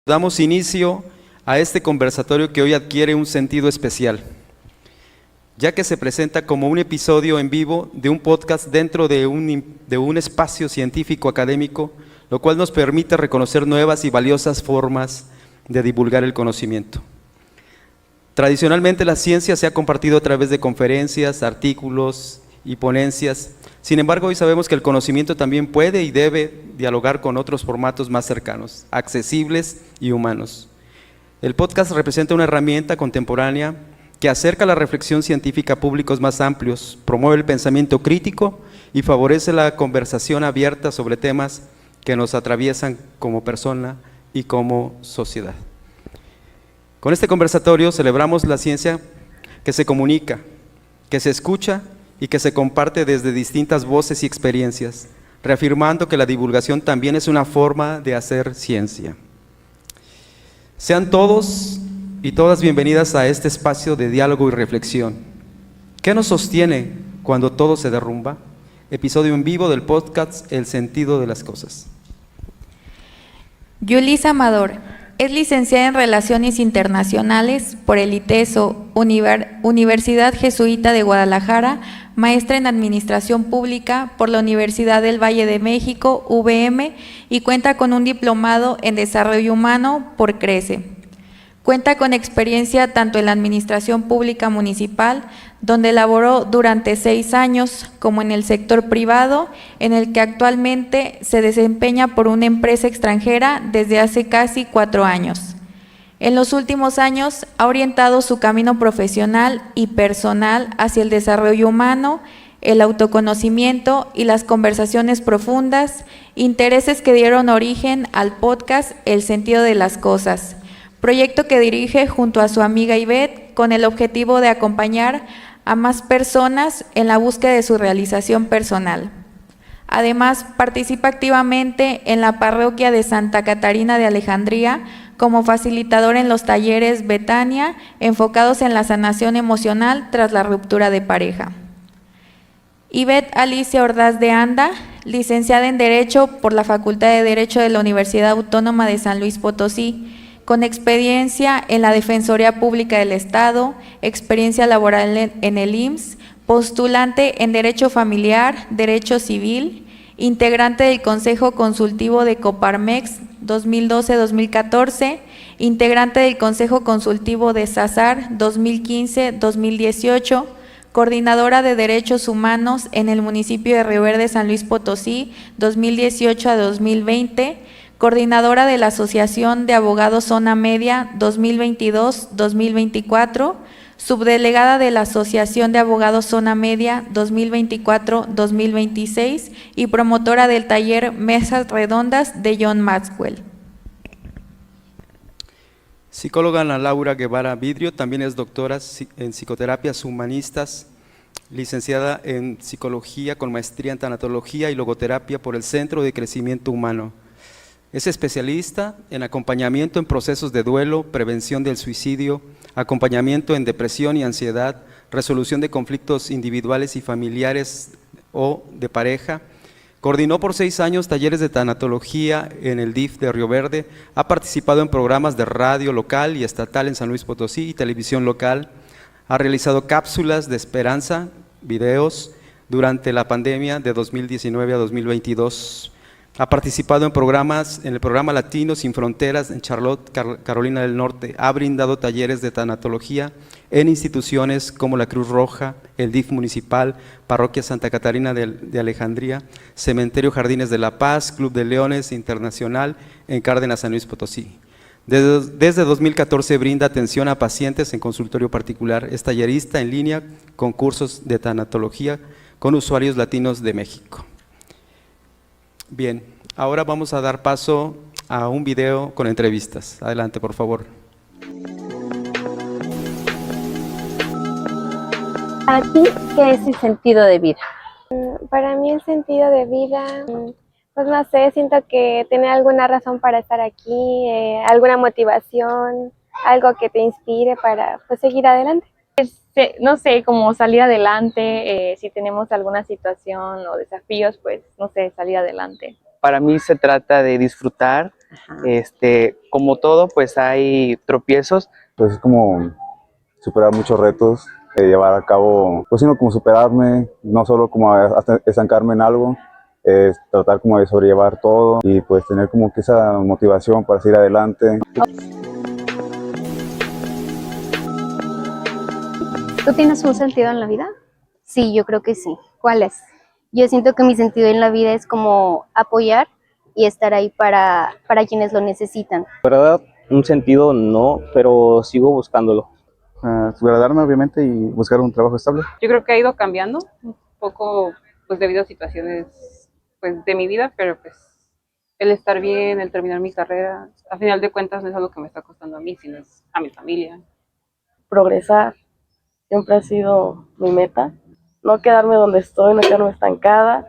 Damos inicio a este conversatorio que hoy adquiere un sentido especial, ya que se presenta como un episodio en vivo de un podcast dentro de un espacio científico académico, lo cual nos permite reconocer nuevas y valiosas formas de divulgar el conocimiento. Tradicionalmente la ciencia se ha compartido a través de conferencias, artículos y ponencias. Sin embargo, hoy sabemos que el conocimiento también puede y debe dialogar con otros formatos más cercanos, accesibles y humanos. El podcast representa una herramienta contemporánea que acerca la reflexión científica a públicos más amplios, promueve el pensamiento crítico y favorece la conversación abierta sobre temas que nos atraviesan como persona y como sociedad. Con este conversatorio celebramos la ciencia que se comunica, que se escucha y que se comparte desde distintas voces y experiencias, reafirmando que la divulgación también es una forma de hacer ciencia. Sean todos y todas bienvenidas a este espacio de diálogo y reflexión. ¿Qué nos sostiene cuando todo se derrumba? Episodio en vivo del podcast El sentido de las cosas. Yulisa Amador es licenciada en Relaciones Internacionales por el ITESO, Universidad Jesuita de Guadalajara, maestra en Administración Pública por la Universidad del Valle de México, UVM, y cuenta con un diplomado en Desarrollo Humano por CRECE. Cuenta con experiencia tanto en la Administración Pública Municipal, donde laboró durante 6 años, como en el sector privado, en el que actualmente se desempeña por una empresa extranjera desde hace casi 4 años. En los últimos años ha orientado su camino profesional y personal hacia el desarrollo humano, el autoconocimiento y las conversaciones profundas, intereses que dieron origen al podcast El sentido de las cosas, proyecto que dirige junto a su amiga Ivette con el objetivo de acompañar a más personas en la búsqueda de su realización personal. Además, participa activamente en la parroquia de Santa Catarina de Alejandría como facilitador en los talleres Betania, enfocados en la sanación emocional tras la ruptura de pareja. Ivette Alicia Ordaz de Anda, licenciada en Derecho por la Facultad de Derecho de la Universidad Autónoma de San Luis Potosí, con experiencia en la Defensoría Pública del Estado, experiencia laboral en el IMSS, postulante en Derecho Familiar, Derecho Civil, integrante del Consejo Consultivo de Coparmex 2012-2014, integrante del Consejo Consultivo de SASAR 2015-2018, coordinadora de Derechos Humanos en el municipio de Río Verde, San Luis Potosí 2018 a 2020, coordinadora de la Asociación de Abogados Zona Media 2022-2024, subdelegada de la Asociación de Abogados Zona Media 2024-2026 y promotora del taller Mesas Redondas de John Maxwell. Psicóloga Ana Laura Guevara Vidrio, también es doctora en psicoterapias humanistas, licenciada en psicología con maestría en tanatología y logoterapia por el Centro de Crecimiento Humano. Es especialista en acompañamiento en procesos de duelo, prevención del suicidio, acompañamiento en depresión y ansiedad, resolución de conflictos individuales y familiares o de pareja. Coordinó por 6 años talleres de tanatología en el DIF de Río Verde, ha participado en programas de radio local y estatal en San Luis Potosí y televisión local, ha realizado cápsulas de esperanza, videos, durante la pandemia de 2019 a 2022, ha participado en el programa Latinos Sin Fronteras en Charlotte, Carolina del Norte. Ha brindado talleres de tanatología en instituciones como la Cruz Roja, el DIF municipal, Parroquia Santa Catarina de Alejandría, Cementerio Jardines de la Paz, Club de Leones Internacional en Cárdenas, San Luis Potosí. Desde 2014 brinda atención a pacientes en consultorio particular. Es tallerista en línea con cursos de tanatología con usuarios latinos de México. Bien, ahora vamos a dar paso a un video con entrevistas. Adelante, por favor. ¿Para ti qué es el sentido de vida? Para mí el sentido de vida, pues no sé, siento que tener alguna razón para estar aquí, alguna motivación, algo que te inspire para pues seguir adelante. No sé, como salir adelante, si tenemos alguna situación o desafíos, pues no sé, salir adelante. Para mí se trata de disfrutar Como todo, pues hay tropiezos. Pues es como superar muchos retos, llevar a cabo, pues sino como superarme, no solo como hasta estancarme en algo, es tratar como de sobrellevar todo y pues tener como que esa motivación para seguir adelante. ¿Tú tienes un sentido en la vida? Sí, yo creo que sí. ¿Cuál es? Yo siento que mi sentido en la vida es como apoyar y estar ahí para quienes lo necesitan. La verdad, un sentido no, pero sigo buscándolo. Agradarme obviamente y buscar un trabajo estable. Yo creo que ha ido cambiando un poco pues debido a situaciones pues de mi vida, pero pues el estar bien, el terminar mi carrera, a final de cuentas no es algo que me está costando a mí, sino es a mi familia. Progresar siempre ha sido mi meta, no quedarme donde estoy, no quedarme estancada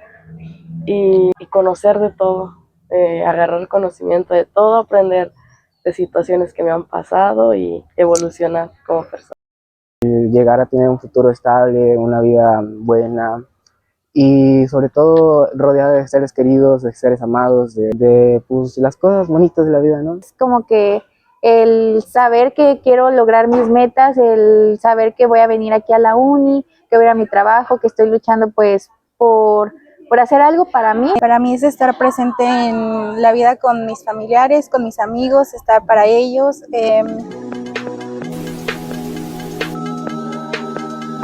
y conocer de todo, agarrar conocimiento de todo, aprender de situaciones que me han pasado y evolucionar como persona. Llegar a tener un futuro estable, una vida buena y sobre todo rodeada de seres queridos, de seres amados, de pues, las cosas bonitas de la vida, ¿no? Es como que el saber que quiero lograr mis metas, el saber que voy a venir aquí a la uni, que voy a ir a mi trabajo, que estoy luchando pues por hacer algo para mí. Para mí es estar presente en la vida con mis familiares, con mis amigos, estar para ellos.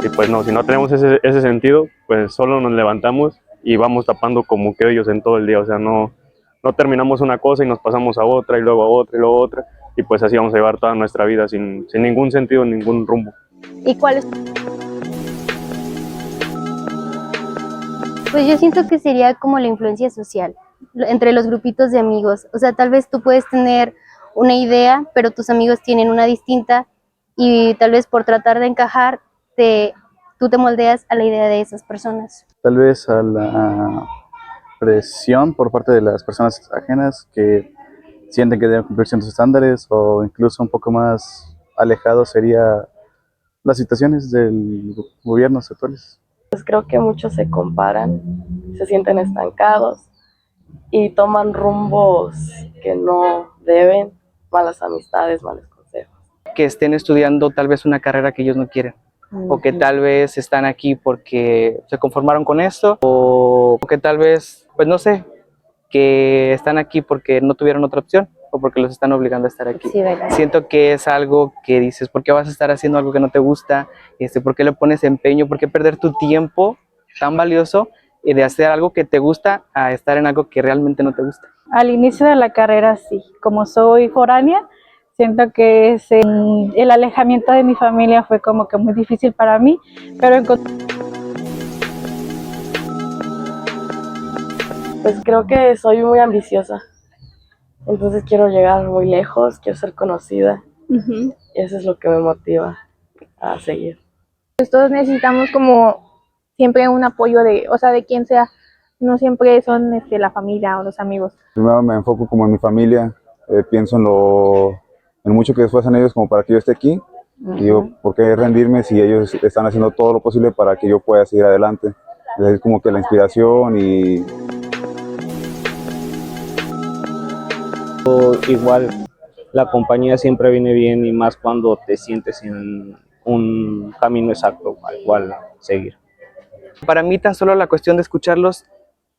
Y pues no, si no tenemos ese sentido, pues solo nos levantamos y vamos tapando como que ellos en todo el día, o sea, no terminamos una cosa y nos pasamos a otra y luego a otra y luego a otra, y pues así vamos a llevar toda nuestra vida sin ningún sentido, ningún rumbo. ¿Y cuál es? Pues yo siento que sería como la influencia social entre los grupitos de amigos. O sea, tal vez tú puedes tener una idea, pero tus amigos tienen una distinta y tal vez por tratar de encajar, tú te moldeas a la idea de esas personas. Tal vez a la presión por parte de las personas ajenas que sienten que deben cumplir ciertos estándares, o incluso un poco más alejado sería las situaciones del gobiernos actuales. Pues creo que muchos se comparan, se sienten estancados y toman rumbos que no deben, malas amistades, malos consejos. Que estén estudiando tal vez una carrera que ellos no quieren, o que tal vez están aquí porque se conformaron con esto, o que tal vez, pues no sé, que están aquí porque no tuvieron otra opción o porque los están obligando a estar aquí. Sí, ¿verdad? Siento que es algo que dices, ¿por qué vas a estar haciendo algo que no te gusta? ¿Por qué le pones empeño? ¿Por qué perder tu tiempo tan valioso de hacer algo que te gusta a estar en algo que realmente no te gusta? Al inicio de la carrera sí, como soy foránea, siento que el alejamiento de mi familia fue como que muy difícil para mí, pero Pues creo que soy muy ambiciosa, entonces quiero llegar muy lejos, quiero ser conocida, y eso es lo que me motiva a seguir. Pues todos necesitamos como siempre un apoyo de quien sea, no siempre son la familia o los amigos. Primero me enfoco como en mi familia, pienso en mucho que esfuerzan ellos como para que yo esté aquí, y digo, ¿por qué rendirme si ellos están haciendo todo lo posible para que yo pueda seguir adelante? Es como que la inspiración y... Igual la compañía siempre viene bien y más cuando te sientes en un camino exacto al cual seguir. Para mí tan solo la cuestión de escucharlos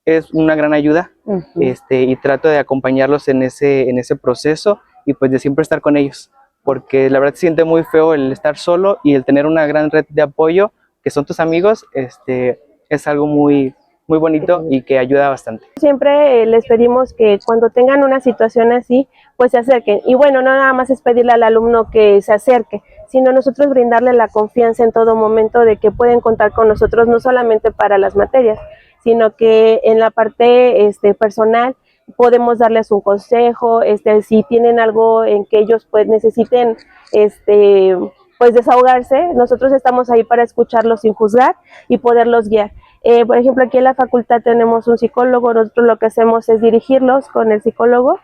es una gran ayuda, y trato de acompañarlos en ese proceso y pues de siempre estar con ellos, porque la verdad se siente muy feo el estar solo, y el tener una gran red de apoyo que son tus amigos, es algo muy bonito y que ayuda bastante. Siempre les pedimos que cuando tengan una situación así, pues se acerquen. Y bueno, no nada más es pedirle al alumno que se acerque, sino nosotros brindarle la confianza en todo momento de que pueden contar con nosotros, no solamente para las materias, sino que en la parte personal podemos darles un consejo, si tienen algo en que ellos pues necesiten pues desahogarse, nosotros estamos ahí para escucharlos sin juzgar y poderlos guiar. Por ejemplo, aquí en la facultad tenemos un psicólogo, nosotros lo que hacemos es dirigirlos con el psicólogo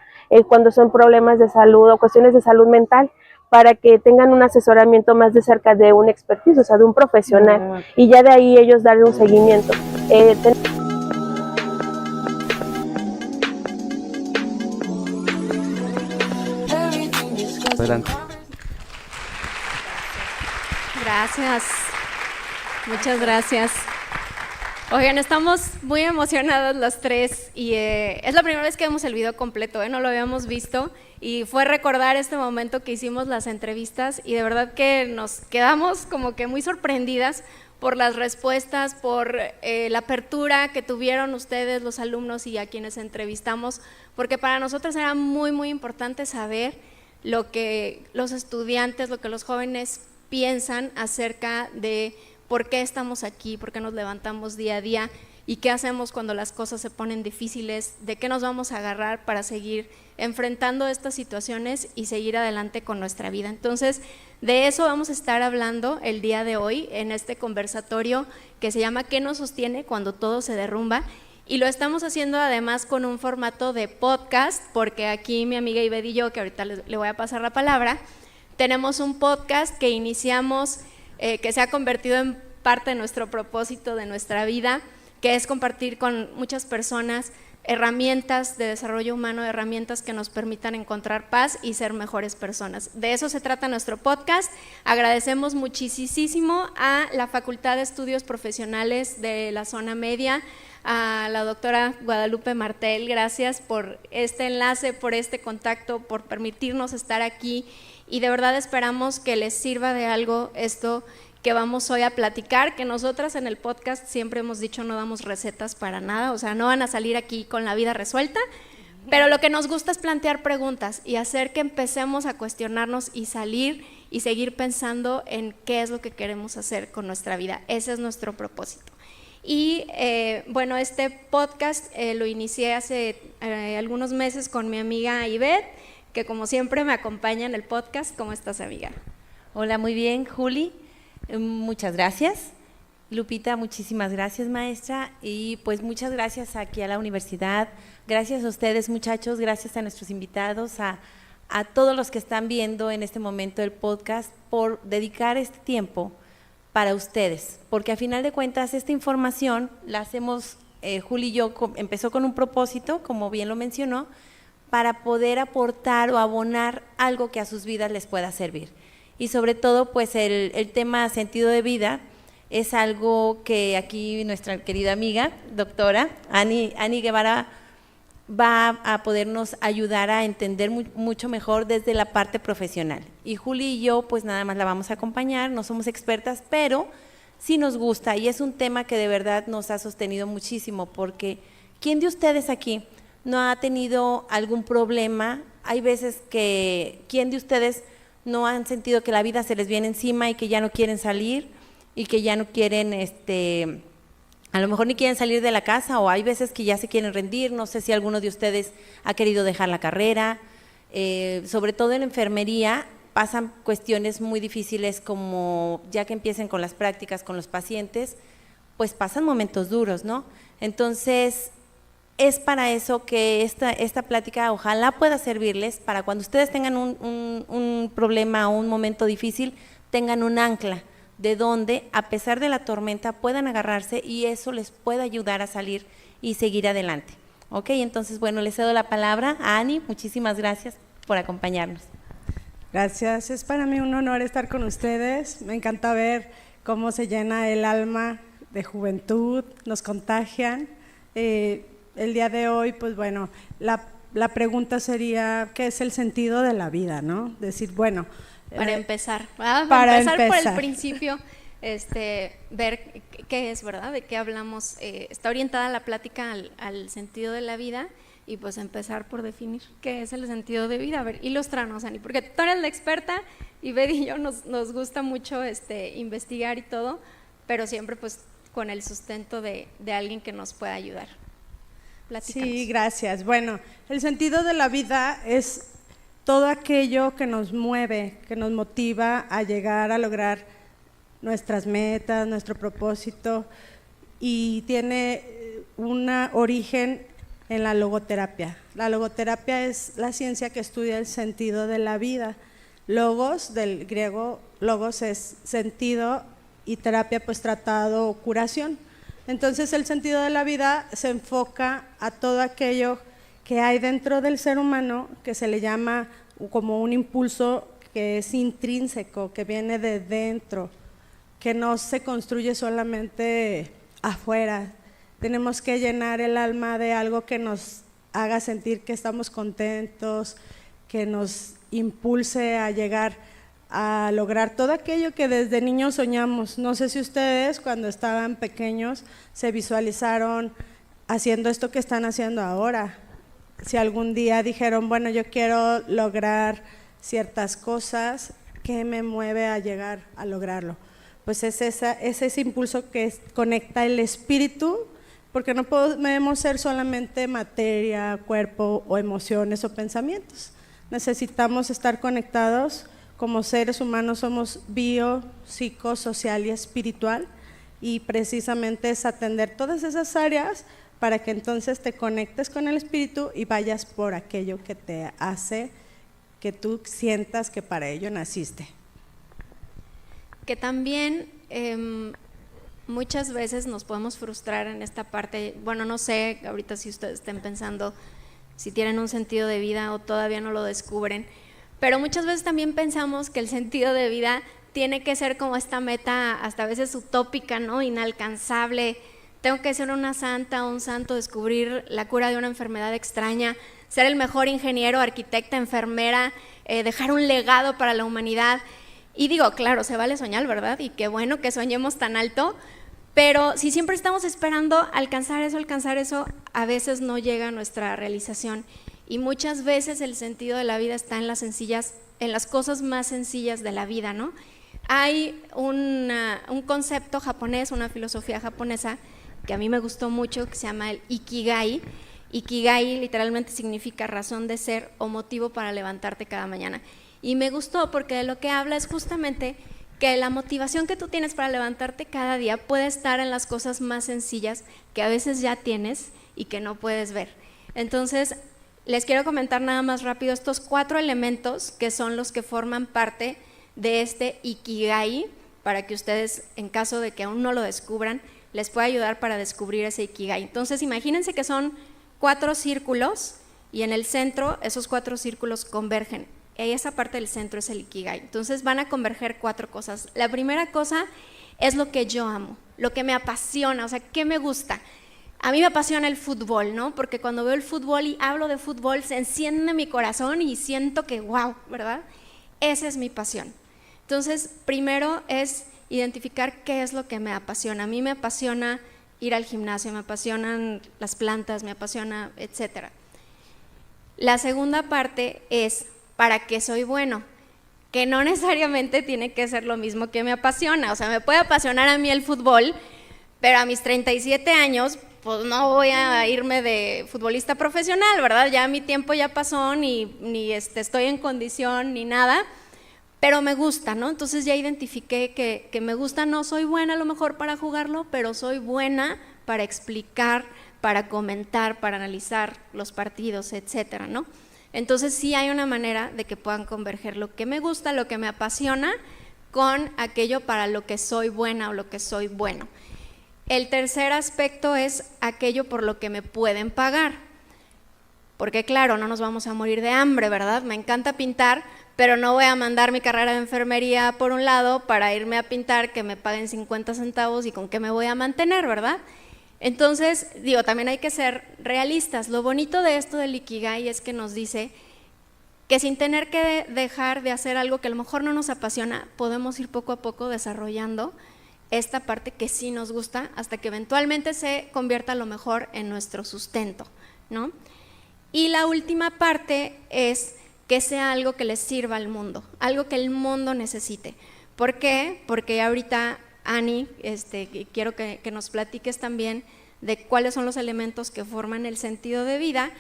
cuando son problemas de salud o cuestiones de salud mental, para que tengan un asesoramiento más de cerca de un expertise, o sea, de un profesional, y ya de ahí ellos darle un seguimiento. Adelante. Gracias, muchas gracias. Oigan, estamos muy emocionados los tres y es la primera vez que vemos el video completo, no lo habíamos visto y fue recordar este momento que hicimos las entrevistas y de verdad que nos quedamos como que muy sorprendidas por las respuestas, por la apertura que tuvieron ustedes, los alumnos y a quienes entrevistamos, porque para nosotros era muy, muy importante saber lo que los estudiantes, lo que los jóvenes piensan acerca de por qué estamos aquí, por qué nos levantamos día a día y qué hacemos cuando las cosas se ponen difíciles, de qué nos vamos a agarrar para seguir enfrentando estas situaciones y seguir adelante con nuestra vida. Entonces, de eso vamos a estar hablando el día de hoy en este conversatorio que se llama ¿Qué nos sostiene cuando todo se derrumba? Y lo estamos haciendo además con un formato de podcast, porque aquí mi amiga Ivette y yo, que ahorita le voy a pasar la palabra, tenemos un podcast que iniciamos, que se ha convertido en parte de nuestro propósito de nuestra vida, que es compartir con muchas personas herramientas de desarrollo humano, herramientas que nos permitan encontrar paz y ser mejores personas. De eso se trata nuestro podcast. Agradecemos muchísimo a la Facultad de Estudios Profesionales de la Zona Media, a la doctora Guadalupe Martel, gracias por este enlace, por este contacto, por permitirnos estar aquí y de verdad esperamos que les sirva de algo esto que vamos hoy a platicar, que nosotras en el podcast siempre hemos dicho no damos recetas para nada, o sea, no van a salir aquí con la vida resuelta, pero lo que nos gusta es plantear preguntas y hacer que empecemos a cuestionarnos y salir y seguir pensando en qué es lo que queremos hacer con nuestra vida. Ese es nuestro propósito. Y bueno, este podcast lo inicié hace algunos meses con mi amiga Ivette, que como siempre me acompaña en el podcast. ¿Cómo estás, amiga? Hola, muy bien, Juli. Muchas gracias. Lupita, muchísimas gracias, maestra. Y pues muchas gracias aquí a la universidad. Gracias a ustedes, muchachos. Gracias a nuestros invitados, a todos los que están viendo en este momento el podcast por dedicar este tiempo para ustedes. Porque a final de cuentas esta información la hacemos, Juli y yo, empezó con un propósito, como bien lo mencionó, para poder aportar o abonar algo que a sus vidas les pueda servir. Y sobre todo, pues el tema sentido de vida es algo que aquí nuestra querida amiga, doctora Ani Guevara, va a podernos ayudar a entender mucho mejor desde la parte profesional. Y Juli y yo, pues nada más la vamos a acompañar, no somos expertas, pero sí nos gusta y es un tema que de verdad nos ha sostenido muchísimo, porque ¿quién de ustedes aquí no ha tenido algún problema? Hay veces que ¿quién de ustedes no han sentido que la vida se les viene encima y que ya no quieren salir y que ya no quieren, a lo mejor ni quieren salir de la casa, o hay veces que ya se quieren rendir? No sé si alguno de ustedes ha querido dejar la carrera, sobre todo en enfermería pasan cuestiones muy difíciles, como ya que empiecen con las prácticas con los pacientes, pues pasan momentos duros, ¿no? Entonces es para eso que esta plática ojalá pueda servirles para cuando ustedes tengan un problema o un momento difícil, tengan un ancla de donde, a pesar de la tormenta, puedan agarrarse y eso les pueda ayudar a salir y seguir adelante. Ok, entonces, bueno, les cedo la palabra a Ani. Muchísimas gracias por acompañarnos. Gracias, es para mí un honor estar con ustedes. Me encanta ver cómo se llena el alma de juventud, nos contagian. El día de hoy, pues bueno, la pregunta sería, ¿qué es el sentido de la vida, no? Decir, bueno… Para empezar, por el principio, ver qué es, ¿verdad? De qué hablamos. Está orientada la plática al sentido de la vida y pues empezar por definir qué es el sentido de vida. A ver, ilústranos, Ani, porque tú eres la experta y Betty y yo nos gusta mucho investigar y todo, pero siempre pues con el sustento de alguien que nos pueda ayudar. Platícanos. Sí, gracias. Bueno, el sentido de la vida es todo aquello que nos mueve, que nos motiva a llegar a lograr nuestras metas, nuestro propósito, y tiene un origen en la logoterapia. La logoterapia es la ciencia que estudia el sentido de la vida. Logos, del griego logos es sentido y terapia pues tratado o curación. Entonces el sentido de la vida se enfoca a todo aquello que hay dentro del ser humano, que se le llama como un impulso que es intrínseco, que viene de dentro, que no se construye solamente afuera. Tenemos que llenar el alma de algo que nos haga sentir que estamos contentos, que nos impulse a llegar a lograr todo aquello que desde niños soñamos. No sé si ustedes cuando estaban pequeños se visualizaron haciendo esto que están haciendo ahora. Si algún día dijeron, bueno, yo quiero lograr ciertas cosas, ¿qué me mueve a llegar a lograrlo? Pues es ese impulso que conecta el espíritu, porque no podemos ser solamente materia, cuerpo o emociones o pensamientos. Necesitamos estar conectados. Como seres humanos somos bio, psico, social y espiritual, y precisamente es atender todas esas áreas para que entonces te conectes con el espíritu y vayas por aquello que te hace que tú sientas que para ello naciste. Que también muchas veces nos podemos frustrar en esta parte. Bueno, no sé ahorita si ustedes estén pensando si tienen un sentido de vida o todavía no lo descubren, pero muchas veces también pensamos que el sentido de vida tiene que ser como esta meta hasta a veces utópica, ¿no? Inalcanzable. Tengo que ser una santa o un santo, descubrir la cura de una enfermedad extraña, ser el mejor ingeniero, arquitecta, enfermera, dejar un legado para la humanidad. Y digo, claro, se vale soñar, ¿verdad? Y qué bueno que soñemos tan alto, pero si siempre estamos esperando alcanzar eso, a veces no llega a nuestra realización. Y muchas veces el sentido de la vida está en las cosas más sencillas de la vida, ¿no? Hay un concepto japonés, una filosofía japonesa que a mí me gustó mucho, que se llama el Ikigai. Ikigai literalmente significa razón de ser o motivo para levantarte cada mañana. Y me gustó porque de lo que habla es justamente que la motivación que tú tienes para levantarte cada día puede estar en las cosas más sencillas que a veces ya tienes y que no puedes ver. Entonces, les quiero comentar nada más rápido estos 4 elementos que son los que forman parte de este Ikigai, para que ustedes, en caso de que aún no lo descubran, les pueda ayudar para descubrir ese Ikigai. Entonces, imagínense que son 4 círculos y en el centro esos 4 círculos convergen. Y esa parte del centro es el Ikigai. Entonces van a converger 4 cosas. La primera cosa es lo que yo amo, lo que me apasiona, o sea, ¿qué me gusta? A mí me apasiona el fútbol, ¿no? Porque cuando veo el fútbol y hablo de fútbol, se enciende mi corazón y siento que wow, ¿verdad? Esa es mi pasión. Entonces, primero es identificar qué es lo que me apasiona. A mí me apasiona ir al gimnasio, me apasionan las plantas, me apasiona, etcétera. La segunda parte es para qué soy bueno, que no necesariamente tiene que ser lo mismo que me apasiona. O sea, me puede apasionar a mí el fútbol, pero a mis 37 años, pues no voy a irme de futbolista profesional, ¿verdad? Ya mi tiempo ya pasó, ni estoy en condición, ni nada, pero me gusta, ¿no? Entonces ya identifiqué que me gusta, no soy buena a lo mejor para jugarlo, pero soy buena para explicar, para comentar, para analizar los partidos, etcétera, ¿no? Entonces sí hay una manera de que puedan converger lo que me gusta, lo que me apasiona, con aquello para lo que soy buena o lo que soy bueno. El tercer aspecto es aquello por lo que me pueden pagar, porque claro, no nos vamos a morir de hambre, ¿verdad? Me encanta pintar, pero no voy a mandar mi carrera de enfermería por un lado para irme a pintar, que me paguen 50 centavos y con qué me voy a mantener, ¿verdad? Entonces, digo, también hay que ser realistas. Lo bonito de esto del Ikigai es que nos dice que sin tener que dejar de hacer algo que a lo mejor no nos apasiona, podemos ir poco a poco desarrollando esta parte que sí nos gusta hasta que eventualmente se convierta a lo mejor en nuestro sustento, ¿no? Y la última parte es que sea algo que les sirva al mundo, algo que el mundo necesite. ¿Por qué? Porque ahorita, Ani, quiero que nos platiques también de cuáles son los elementos que forman el sentido de vida,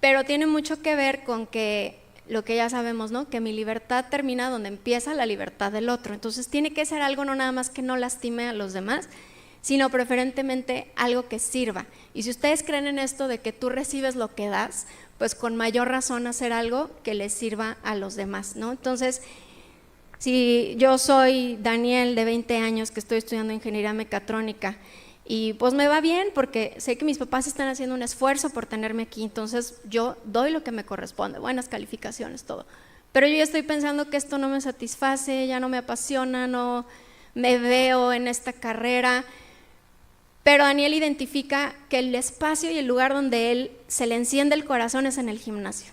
pero tiene mucho que ver con que lo que ya sabemos, ¿no? Que mi libertad termina donde empieza la libertad del otro. Entonces tiene que ser algo no nada más que no lastime a los demás, sino preferentemente algo que sirva. Y si ustedes creen en esto de que tú recibes lo que das, pues con mayor razón hacer algo que les sirva a los demás, ¿no? Entonces, si yo soy Daniel de 20 años que estoy estudiando ingeniería mecatrónica y pues me va bien porque sé que mis papás están haciendo un esfuerzo por tenerme aquí, entonces yo doy lo que me corresponde, buenas calificaciones, todo. pero yo ya estoy pensando que esto no me satisface, ya no me apasiona, no me veo en esta carrera. Pero Daniel identifica que el espacio y el lugar donde él se le enciende el corazón es en el gimnasio,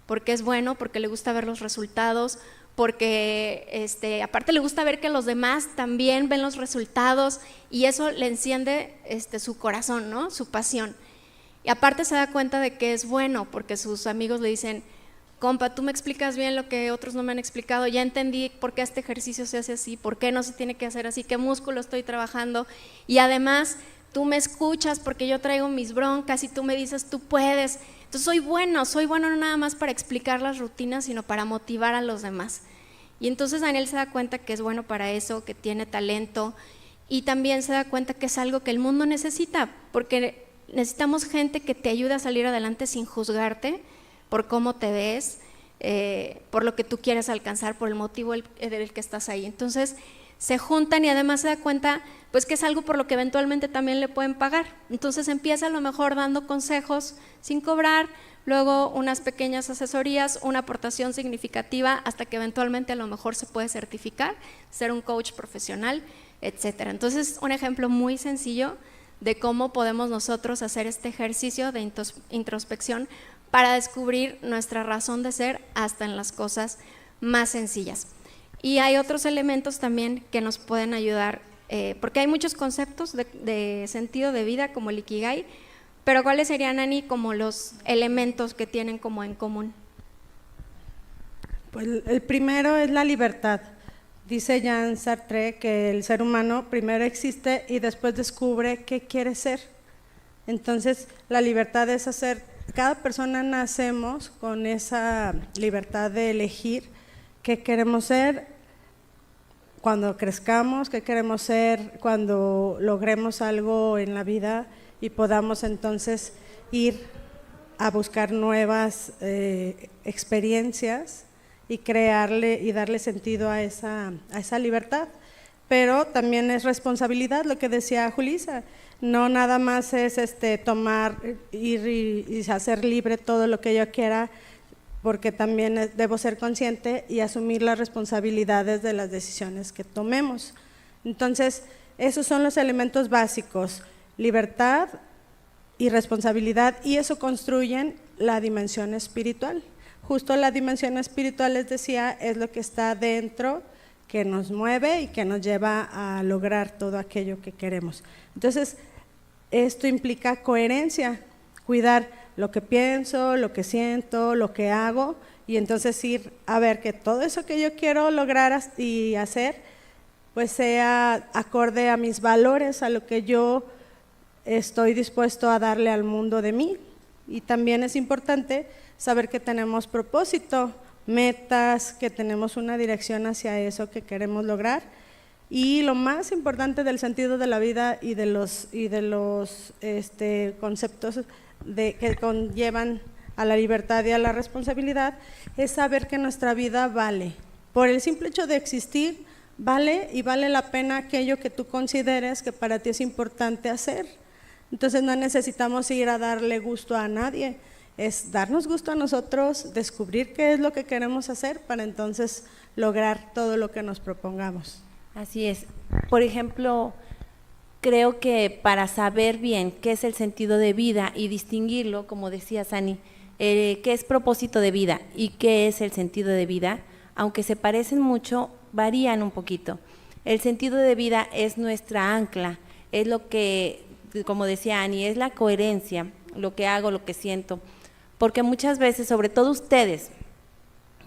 porque es bueno, porque le gusta ver los resultados, porque aparte le gusta ver que los demás también ven los resultados y eso le enciende su corazón, ¿no? Su pasión. Y aparte se da cuenta de que es bueno, porque sus amigos le dicen: compa, tú me explicas bien lo que otros no me han explicado, ya entendí por qué este ejercicio se hace así, por qué no se tiene que hacer así, qué músculo estoy trabajando, y además tú me escuchas porque yo traigo mis broncas y tú me dices tú puedes. Entonces soy bueno no nada más para explicar las rutinas, sino para motivar a los demás. Y entonces Daniel se da cuenta que es bueno para eso, que tiene talento, y también se da cuenta que es algo que el mundo necesita, porque necesitamos gente que te ayude a salir adelante sin juzgarte por cómo te ves, por lo que tú quieres alcanzar, por el motivo del que estás ahí. Entonces se juntan y además se da cuenta pues que es algo por lo que eventualmente también le pueden pagar. Entonces empieza a lo mejor dando consejos sin cobrar, luego unas pequeñas asesorías, una aportación significativa, hasta que eventualmente a lo mejor se puede certificar, ser un coach profesional, etcétera. Entonces un ejemplo muy sencillo de cómo podemos nosotros hacer este ejercicio de introspección para descubrir nuestra razón de ser hasta en las cosas más sencillas. Y hay otros elementos también que nos pueden ayudar, porque hay muchos conceptos de sentido de vida como el Ikigai, pero ¿cuáles serían, Ani, como los elementos que tienen como en común? Pues el primero es la libertad. Dice Jean Sartre que el ser humano primero existe y después descubre qué quiere ser. Entonces la libertad es hacer, cada persona nacemos con esa libertad de elegir qué queremos ser cuando crezcamos, qué queremos ser cuando logremos algo en la vida y podamos entonces ir a buscar nuevas experiencias y crearle y darle sentido a esa libertad. Pero también es responsabilidad, lo que decía Julissa, no nada más es tomar, ir y hacer libre todo lo que yo quiera, porque también debo ser consciente y asumir las responsabilidades de las decisiones que tomemos. Entonces, esos son los elementos básicos: libertad y responsabilidad, y eso construyen la dimensión espiritual. Justo la dimensión espiritual, les decía, es lo que está dentro, que nos mueve y que nos lleva a lograr todo aquello que queremos. Entonces, esto implica coherencia, cuidar lo que pienso, lo que siento, lo que hago, y entonces ir a ver que todo eso que yo quiero lograr y hacer, pues sea acorde a mis valores, a lo que yo estoy dispuesto a darle al mundo de mí. Y también es importante saber que tenemos propósito, metas, que tenemos una dirección hacia eso que queremos lograr. Y lo más importante del sentido de la vida y de los conceptos que conllevan a la libertad y a la responsabilidad es saber que nuestra vida vale. Por el simple hecho de existir, vale, y vale la pena aquello que tú consideres que para ti es importante hacer. Entonces no necesitamos ir a darle gusto a nadie, es darnos gusto a nosotros, descubrir qué es lo que queremos hacer para entonces lograr todo lo que nos propongamos. Así es. Por ejemplo, creo que para saber bien qué es el sentido de vida y distinguirlo, como decía Sani, qué es propósito de vida y qué es el sentido de vida, aunque se parecen mucho, varían un poquito. El sentido de vida es nuestra ancla, es lo que, como decía Ani, es la coherencia, lo que hago, lo que siento, porque muchas veces, sobre todo ustedes,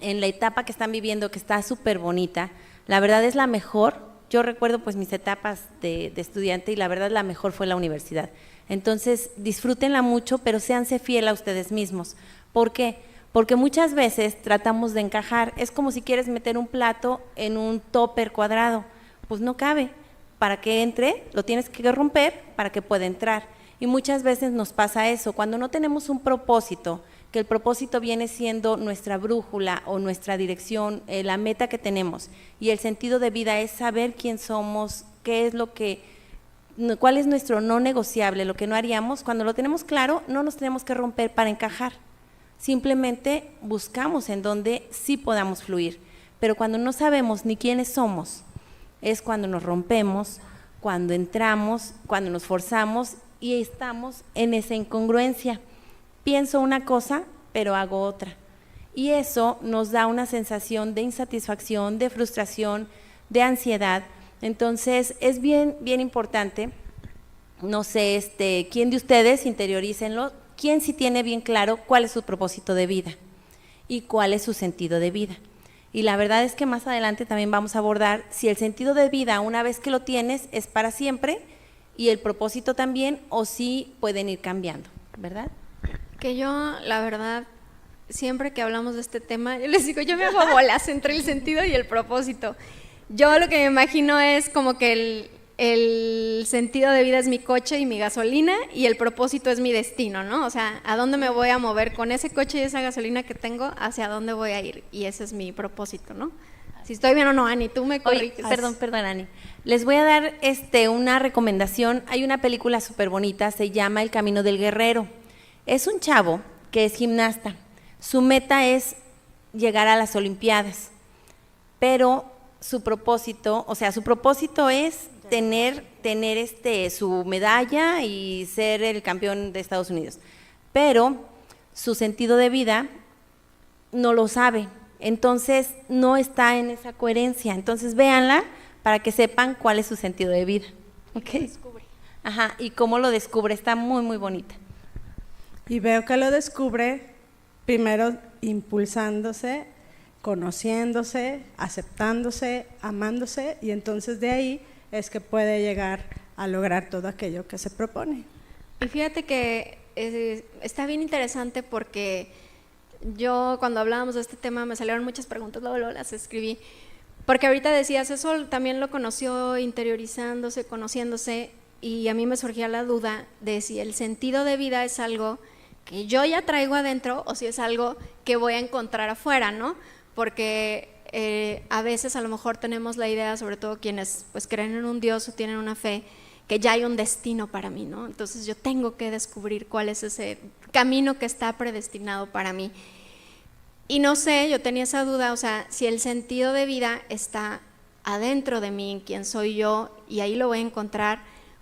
en la etapa que están viviendo, que está súper bonita, la verdad es la mejor. Yo recuerdo pues mis etapas de estudiante y la verdad la mejor fue la universidad. Entonces disfrútenla mucho, pero séanse fiel a ustedes mismos. ¿Por qué? Porque muchas veces tratamos de encajar, es como si quieres meter un plato en un topper cuadrado, pues no cabe. Para que entre, lo tienes que romper para que pueda entrar. Y muchas veces nos pasa eso, cuando no tenemos un propósito, que el propósito viene siendo nuestra brújula o nuestra dirección, la meta que tenemos, y el sentido de vida es saber quién somos, qué es lo que, cuál es nuestro no negociable, lo que no haríamos. Cuando lo tenemos claro, no nos tenemos que romper para encajar. simplemente buscamos en donde sí podamos fluir. Pero cuando no sabemos ni quiénes somos, es cuando nos rompemos, cuando entramos, cuando nos forzamos y estamos en esa incongruencia. Pienso una cosa, pero hago otra. Y eso nos da una sensación de insatisfacción, de frustración, de ansiedad. Entonces es bien importante, no sé, quién de ustedes, interiorícenlo, quién sí tiene bien claro cuál es su propósito de vida y cuál es su sentido de vida. Y la verdad es que más adelante también vamos a abordar si el sentido de vida, una vez que lo tienes, es para siempre, y el propósito también, o si pueden ir cambiando, ¿verdad? Que yo, la verdad, siempre que hablamos de este tema, yo les digo, yo me hago bolas entre el sentido y el propósito. Yo lo que me imagino es como que el sentido de vida es mi coche y mi gasolina, y el propósito es mi destino, ¿no? O sea, ¿a dónde me voy a mover con ese coche y esa gasolina que tengo? ¿Hacia dónde voy a ir? Y ese es mi propósito, ¿no? Si estoy bien o no, Ani, tú me corriges. Perdón, Ani. Les voy a dar una recomendación. Hay una película súper bonita, se llama El Camino del Guerrero. Es un chavo que es gimnasta. Su meta es llegar a las Olimpiadas, pero su propósito es tener su medalla y ser el campeón de Estados Unidos. Pero su sentido de vida no lo sabe. Entonces no está en esa coherencia. Entonces véanla para que sepan cuál es su sentido de vida. ¿Okay? Descubre. Ajá, y cómo lo descubre, está muy bonita. Y veo que lo descubre primero impulsándose, conociéndose, aceptándose, amándose, y entonces de ahí es que puede llegar a lograr todo aquello que se propone. Y fíjate que está bien interesante porque yo cuando hablábamos de este tema me salieron muchas preguntas, luego las escribí, porque ahorita decías, eso también lo conoció interiorizándose, conociéndose, y a mí me surgía la duda de si el sentido de vida es algo que yo ya traigo adentro o si es algo que voy a encontrar afuera, ¿no? Porque a veces a lo mejor tenemos la idea, sobre todo quienes pues creen en un Dios o tienen una fe, que ya hay un destino para mí, ¿no? Entonces yo tengo que descubrir cuál es ese camino que está predestinado para mí. Y no sé, yo tenía esa duda, o sea, si el sentido de vida está adentro de mí, en quién soy yo, y ahí lo voy a encontrar,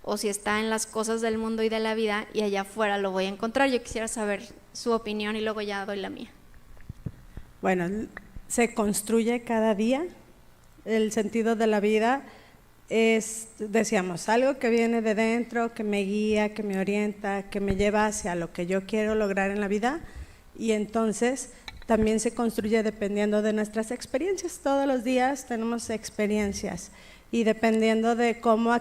o si está en las cosas del mundo y de la vida, y allá afuera lo voy a encontrar. Yo quisiera saber su opinión y luego ya doy la mía. Bueno, se construye cada día. El sentido de la vida es, decíamos, algo que viene de dentro, que me guía, que me orienta, que me lleva hacia lo que yo quiero lograr en la vida, y entonces también se construye dependiendo de nuestras experiencias. Todos los días tenemos experiencias, y dependiendo de cómo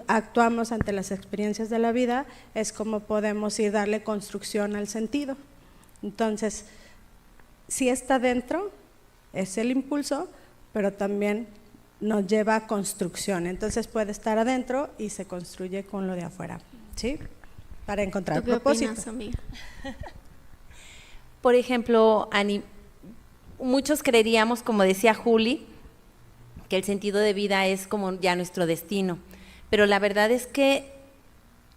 actuamos ante las experiencias de la vida es como podemos ir darle construcción al sentido. Entonces, si está dentro, es el impulso, pero también nos lleva a construcción. Entonces puede estar adentro y se construye con lo de afuera, ¿sí? Para encontrar propósito. ¿Tú qué opinas, amiga? Por ejemplo, Ani, muchos creeríamos, como decía Juli, que el sentido de vida es como ya nuestro destino, pero la verdad es que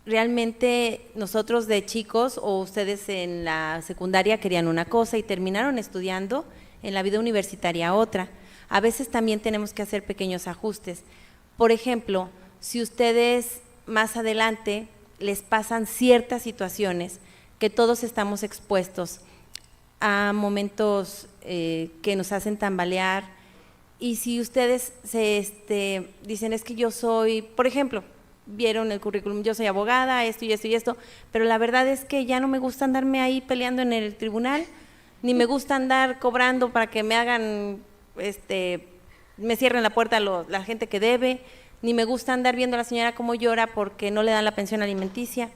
realmente nosotros de chicos o ustedes en la secundaria querían una cosa y terminaron estudiando en la vida universitaria otra. A veces también tenemos que hacer pequeños ajustes. Por ejemplo, si ustedes más adelante les pasan ciertas situaciones que todos estamos expuestos a momentos que nos hacen tambalear, y si ustedes dicen es que yo soy, por ejemplo, vieron el currículum, yo soy abogada, esto y esto y esto, pero la verdad es que ya no me gusta andarme ahí peleando en el tribunal, ni me gusta andar cobrando para que me hagan, me cierren la puerta la gente que debe, ni me gusta andar viendo a la señora cómo llora porque no le dan la pensión alimenticia.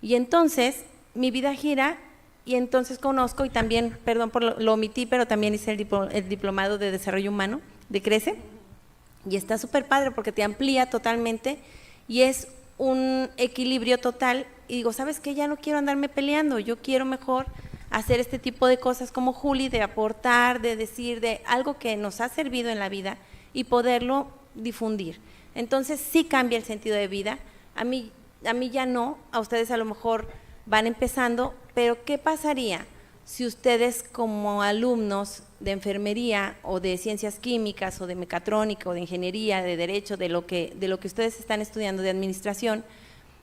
Y entonces mi vida gira, y entonces conozco, y también, perdón por lo omití, pero también hice el diplomado de desarrollo humano de CRECE, y está súper padre porque te amplía totalmente y es un equilibrio total. Y digo, ¿sabes qué? Ya no quiero andarme peleando, yo quiero mejor hacer este tipo de cosas como Juli, de aportar, de decir, de algo que nos ha servido en la vida y poderlo difundir. Entonces sí cambia el sentido de vida. A mí ya no, a ustedes a lo mejor van empezando, pero ¿qué pasaría si ustedes como alumnos de enfermería o de ciencias químicas o de mecatrónica o de ingeniería, de derecho, de lo que ustedes están estudiando de administración,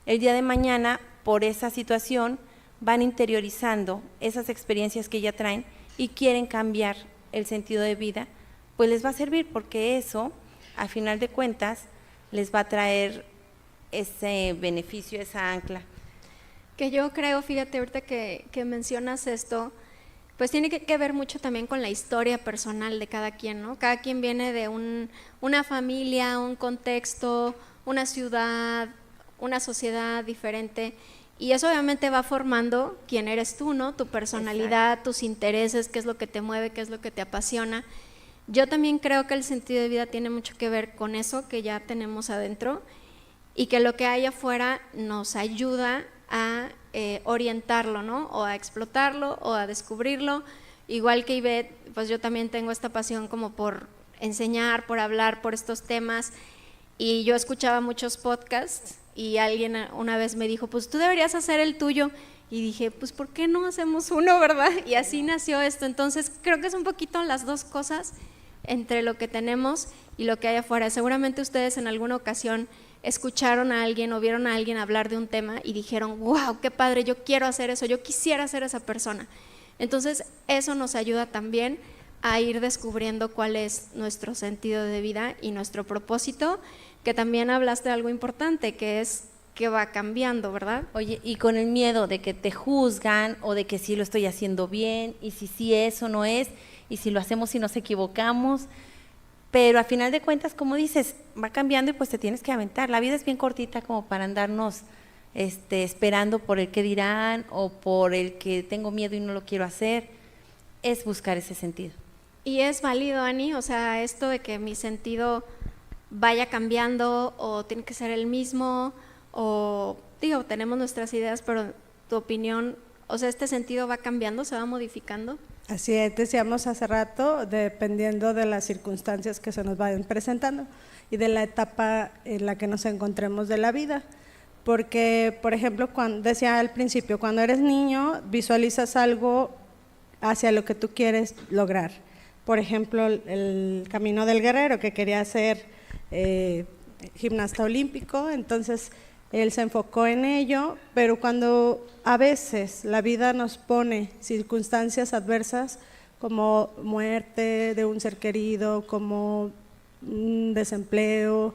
el día de mañana por esa situación van interiorizando esas experiencias que ya traen y quieren cambiar el sentido de vida, pues les va a servir, porque eso, a final de cuentas, les va a traer ese beneficio, esa ancla. Que yo creo, fíjate, ahorita que mencionas esto, pues tiene que ver mucho también con la historia personal de cada quien, ¿no? Cada quien viene de una familia, un contexto, una ciudad, una sociedad diferente, y eso obviamente va formando quién eres tú, ¿no? Tu personalidad, exacto, tus intereses, qué es lo que te mueve, qué es lo que te apasiona. Yo también creo que el sentido de vida tiene mucho que ver con eso que ya tenemos adentro, y que lo que hay afuera nos ayuda a orientarlo, ¿no? O a explotarlo o a descubrirlo. Igual que Ivette, pues yo también tengo esta pasión como por enseñar, por hablar, por estos temas, y yo escuchaba muchos podcasts y alguien una vez me dijo, pues tú deberías hacer el tuyo, y dije, pues ¿por qué no hacemos uno, verdad? Y así nació esto. Entonces creo que es un poquito las dos cosas entre lo que tenemos y lo que hay afuera. Seguramente ustedes en alguna ocasión escucharon a alguien o vieron a alguien hablar de un tema y dijeron, wow, qué padre, yo quiero hacer eso, yo quisiera ser esa persona. Entonces eso nos ayuda también a ir descubriendo cuál es nuestro sentido de vida y nuestro propósito, que también hablaste de algo importante, que es que va cambiando, ¿verdad? Oye, y con el miedo de que te juzgan o de que si lo estoy haciendo bien y si sí es o no es, y si lo hacemos y nos equivocamos, pero a final de cuentas, como dices, va cambiando y pues te tienes que aventar. La vida es bien cortita como para andarnos esperando por el que dirán o por el que tengo miedo y no lo quiero hacer. Es buscar ese sentido. Y es válido, Ani, o sea, esto de que mi sentido vaya cambiando o tiene que ser el mismo, o digo, tenemos nuestras ideas, pero tu opinión, o sea, este sentido va cambiando, se va modificando. Así es, decíamos hace rato, dependiendo de las circunstancias que se nos vayan presentando y de la etapa en la que nos encontremos de la vida. Porque, por ejemplo, cuando decía al principio, cuando eres niño, visualizas algo hacia lo que tú quieres lograr. Por ejemplo, el camino del guerrero, que quería ser gimnasta olímpico, entonces él se enfocó en ello, pero cuando a veces la vida nos pone circunstancias adversas como muerte de un ser querido, como un desempleo,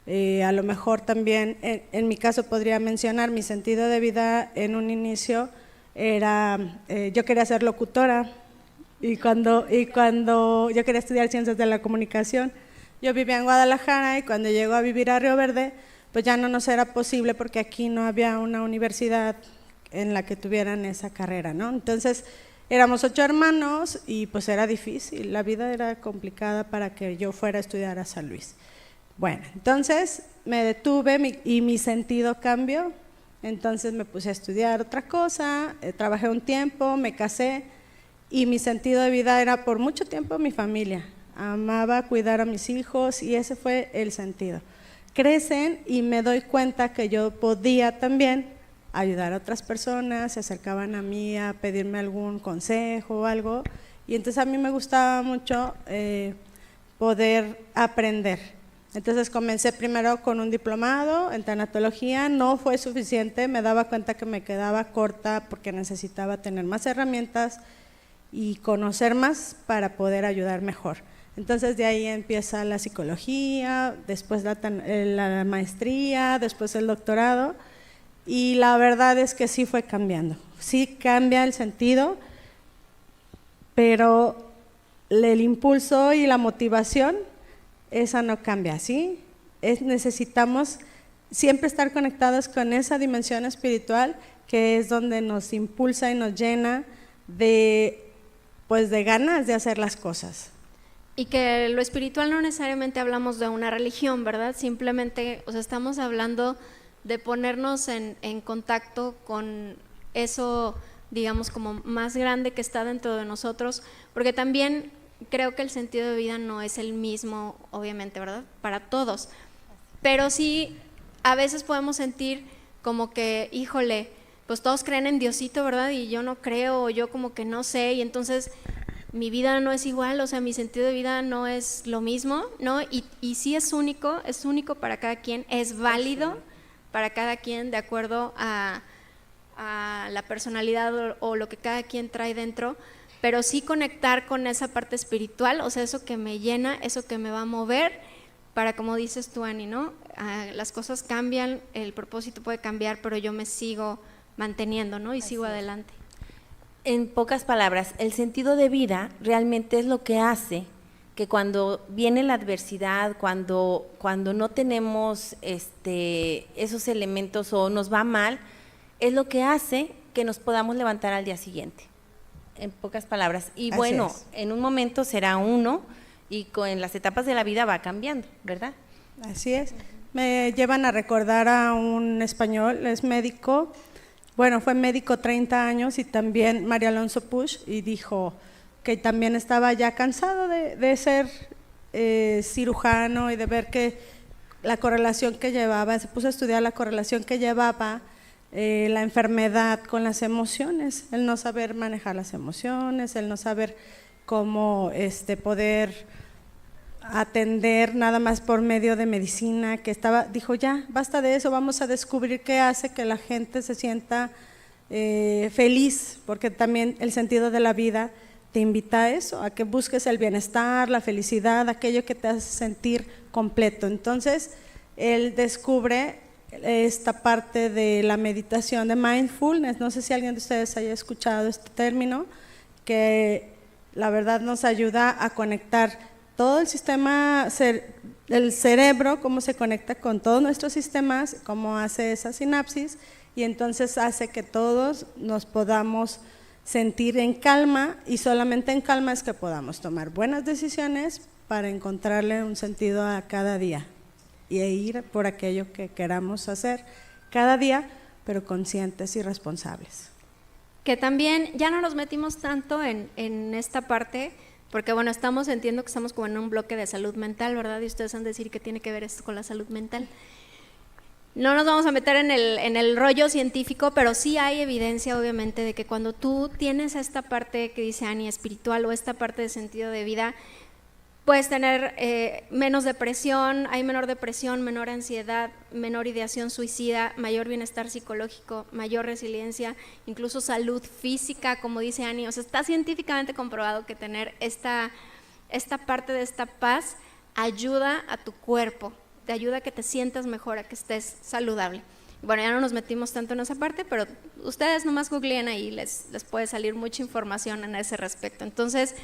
a lo mejor también, en mi caso podría mencionar mi sentido de vida en un inicio era, yo quería ser locutora y cuando yo quería estudiar ciencias de la comunicación, yo vivía en Guadalajara y cuando llego a vivir a Río Verde, pues ya no nos era posible porque aquí no había una universidad en la que tuvieran esa carrera, ¿no? Entonces éramos 8 hermanos y pues era difícil, la vida era complicada para que yo fuera a estudiar a San Luis. Bueno, entonces me detuve y mi sentido cambió, entonces me puse a estudiar otra cosa, trabajé un tiempo, me casé y mi sentido de vida era por mucho tiempo mi familia, amaba cuidar a mis hijos y ese fue el sentido. Crecen y me doy cuenta que yo podía también ayudar a otras personas, se acercaban a mí a pedirme algún consejo o algo, y entonces a mí me gustaba mucho poder aprender. Entonces comencé primero con un diplomado en tanatología, no fue suficiente, me daba cuenta que me quedaba corta porque necesitaba tener más herramientas y conocer más para poder ayudar mejor. Entonces de ahí empieza la psicología, después la maestría, después el doctorado, y la verdad es que sí fue cambiando, sí cambia el sentido, pero el impulso y la motivación, esa no cambia, ¿sí? Necesitamos siempre estar conectados con esa dimensión espiritual que es donde nos impulsa y nos llena de ganas de hacer las cosas. Y que lo espiritual no necesariamente hablamos de una religión, ¿verdad? Simplemente, o sea, estamos hablando de ponernos en contacto con eso, digamos, como más grande que está dentro de nosotros, porque también creo que el sentido de vida no es el mismo, obviamente, ¿verdad? Para todos, pero sí a veces podemos sentir como que, híjole, pues todos creen en Diosito, ¿verdad? Y yo no creo, o yo como que no sé, y entonces mi vida no es igual, o sea, mi sentido de vida no es lo mismo, ¿no? Y sí es único para cada quien, es válido para cada quien de acuerdo a la personalidad o lo que cada quien trae dentro, pero sí conectar con esa parte espiritual, o sea, eso que me llena, eso que me va a mover, para, como dices tú, Ani, ¿no? Las cosas cambian, el propósito puede cambiar, pero yo me sigo manteniendo, ¿no? Y sigo adelante. En pocas palabras, el sentido de vida realmente es lo que hace que cuando viene la adversidad, cuando no tenemos esos elementos o nos va mal, es lo que hace que nos podamos levantar al día siguiente. En pocas palabras. Y Así bueno, es. en un momento será uno y con las etapas de la vida va cambiando, ¿verdad? Así es. Me llevan a recordar a un español, es médico, bueno, fue médico 30 años y también María Alonso Puig, y dijo que también estaba ya cansado de ser cirujano y de ver que la correlación que llevaba, se puso a estudiar la correlación que llevaba la enfermedad con las emociones, el no saber manejar las emociones, el no saber cómo poder atender nada más por medio de medicina, que dijo ya, basta de eso, vamos a descubrir qué hace que la gente se sienta feliz, porque también el sentido de la vida te invita a eso, a que busques el bienestar, la felicidad, aquello que te hace sentir completo. Entonces, él descubre esta parte de la meditación de mindfulness, no sé si alguien de ustedes haya escuchado este término, que la verdad nos ayuda a conectar todo el sistema, el cerebro, cómo se conecta con todos nuestros sistemas, cómo hace esa sinapsis, y entonces hace que todos nos podamos sentir en calma, y solamente en calma es que podamos tomar buenas decisiones para encontrarle un sentido a cada día y ir por aquello que queramos hacer cada día, pero conscientes y responsables. Que también ya no nos metimos tanto en esta parte, porque bueno, entiendo que estamos como en un bloque de salud mental, ¿verdad? Y ustedes han de decir que tiene que ver esto con la salud mental. No nos vamos a meter en el rollo científico, pero sí hay evidencia, obviamente, de que cuando tú tienes esta parte que dice Ani, espiritual, o esta parte de sentido de vida, puedes tener menos depresión, hay menor depresión, menor ansiedad, menor ideación suicida, mayor bienestar psicológico, mayor resiliencia, incluso salud física, como dice Ani. O sea, está científicamente comprobado que tener esta parte de esta paz ayuda a tu cuerpo, te ayuda a que te sientas mejor, a que estés saludable. Bueno, ya no nos metimos tanto en esa parte, pero ustedes nomás googleen ahí, les puede salir mucha información en ese respecto. Entonces,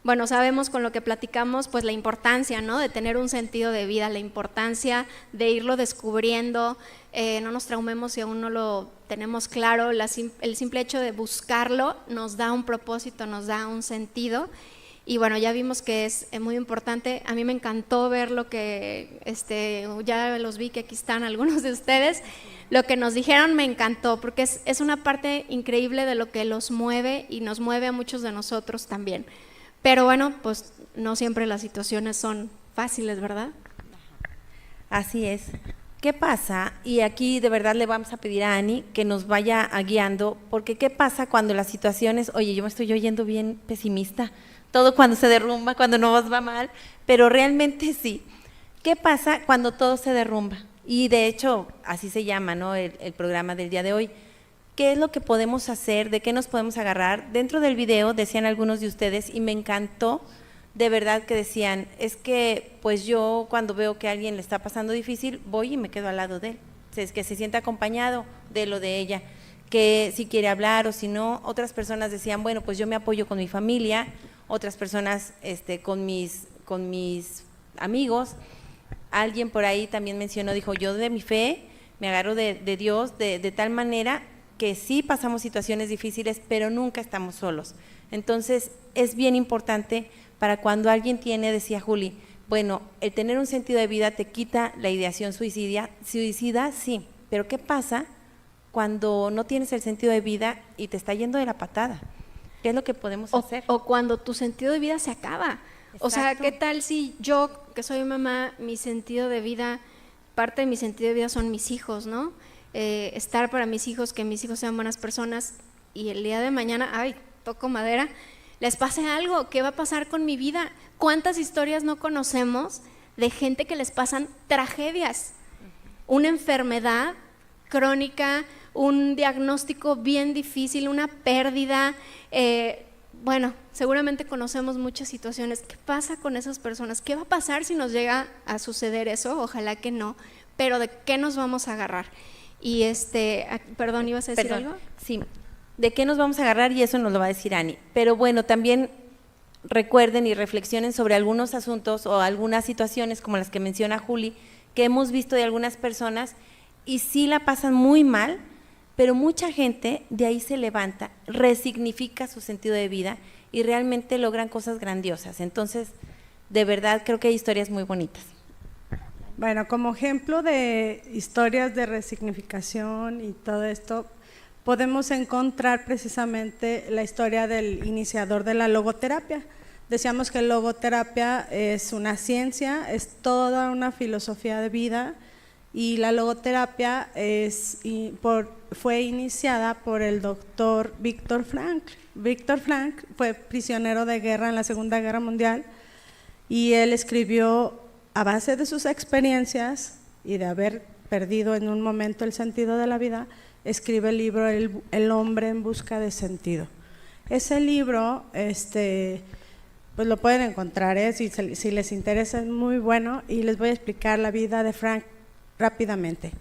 bueno, sabemos con lo que platicamos, pues la importancia, ¿no?, de tener un sentido de vida, la importancia de irlo descubriendo, no nos traumemos si aún no lo tenemos claro, el simple hecho de buscarlo nos da un propósito, nos da un sentido. Y bueno, ya vimos que es muy importante. A mí me encantó ver lo que, ya los vi que aquí están algunos de ustedes, lo que nos dijeron me encantó, porque es una parte increíble de lo que los mueve y nos mueve a muchos de nosotros también. Pero bueno, pues no siempre las situaciones son fáciles, ¿verdad? Así es. ¿Qué pasa? Y aquí de verdad le vamos a pedir a Ani que nos vaya guiando, porque ¿qué pasa cuando las situaciones, oye, yo me estoy oyendo bien pesimista, todo cuando se derrumba, cuando no nos va mal, pero realmente sí. ¿Qué pasa cuando todo se derrumba? Y de hecho, así se llama, ¿no?, el programa del día de hoy. ¿Qué es lo que podemos hacer? ¿De qué nos podemos agarrar? Dentro del video decían algunos de ustedes, y me encantó, de verdad que decían, es que pues yo cuando veo que a alguien le está pasando difícil, voy y me quedo al lado de él. Es que se siente acompañado de lo de ella, que si quiere hablar o si no. Otras personas decían, bueno, pues yo me apoyo con mi familia, otras personas con mis amigos. Alguien por ahí también mencionó, dijo, yo de mi fe me agarro de Dios de tal manera que sí pasamos situaciones difíciles, pero nunca estamos solos. Entonces, es bien importante para cuando alguien tiene, decía Juli, bueno, el tener un sentido de vida te quita la ideación suicida, sí, pero ¿qué pasa cuando no tienes el sentido de vida y te está yendo de la patada? ¿Qué es lo que podemos hacer? O cuando tu sentido de vida se acaba. Exacto. O sea, ¿qué tal si yo, que soy mamá, mi sentido de vida, parte de mi sentido de vida son mis hijos, ¿no? estar para mis hijos, que mis hijos sean buenas personas, y el día de mañana, ay, toco madera, les pase algo. ¿Qué va a pasar con mi vida? ¿Cuántas historias no conocemos de gente que les pasan tragedias? Una enfermedad crónica, un diagnóstico bien difícil, una pérdida. Bueno, seguramente conocemos muchas situaciones. ¿Qué pasa con esas personas? ¿Qué va a pasar si nos llega a suceder eso? Ojalá que no, pero ¿de qué nos vamos a agarrar? Y perdón, ¿ibas a decir algo? Sí, ¿de qué nos vamos a agarrar? Y eso nos lo va a decir Ani. Pero bueno, también recuerden y reflexionen sobre algunos asuntos o algunas situaciones como las que menciona Juli, que hemos visto de algunas personas y sí la pasan muy mal, pero mucha gente de ahí se levanta, resignifica su sentido de vida y realmente logran cosas grandiosas. Entonces, de verdad creo que hay historias muy bonitas. Bueno, como ejemplo de historias de resignificación y todo esto, podemos encontrar precisamente la historia del iniciador de la logoterapia. Decíamos que logoterapia es una ciencia, es toda una filosofía de vida, y la logoterapia fue iniciada por el doctor Viktor Frankl. Viktor Frankl fue prisionero de guerra en la Segunda Guerra Mundial y él escribió, a base de sus experiencias y de haber perdido en un momento el sentido de la vida, escribe el libro El hombre en busca de sentido. Ese libro, pues lo pueden encontrar, si les interesa, es muy bueno, y les voy a explicar la vida de Frank rápidamente.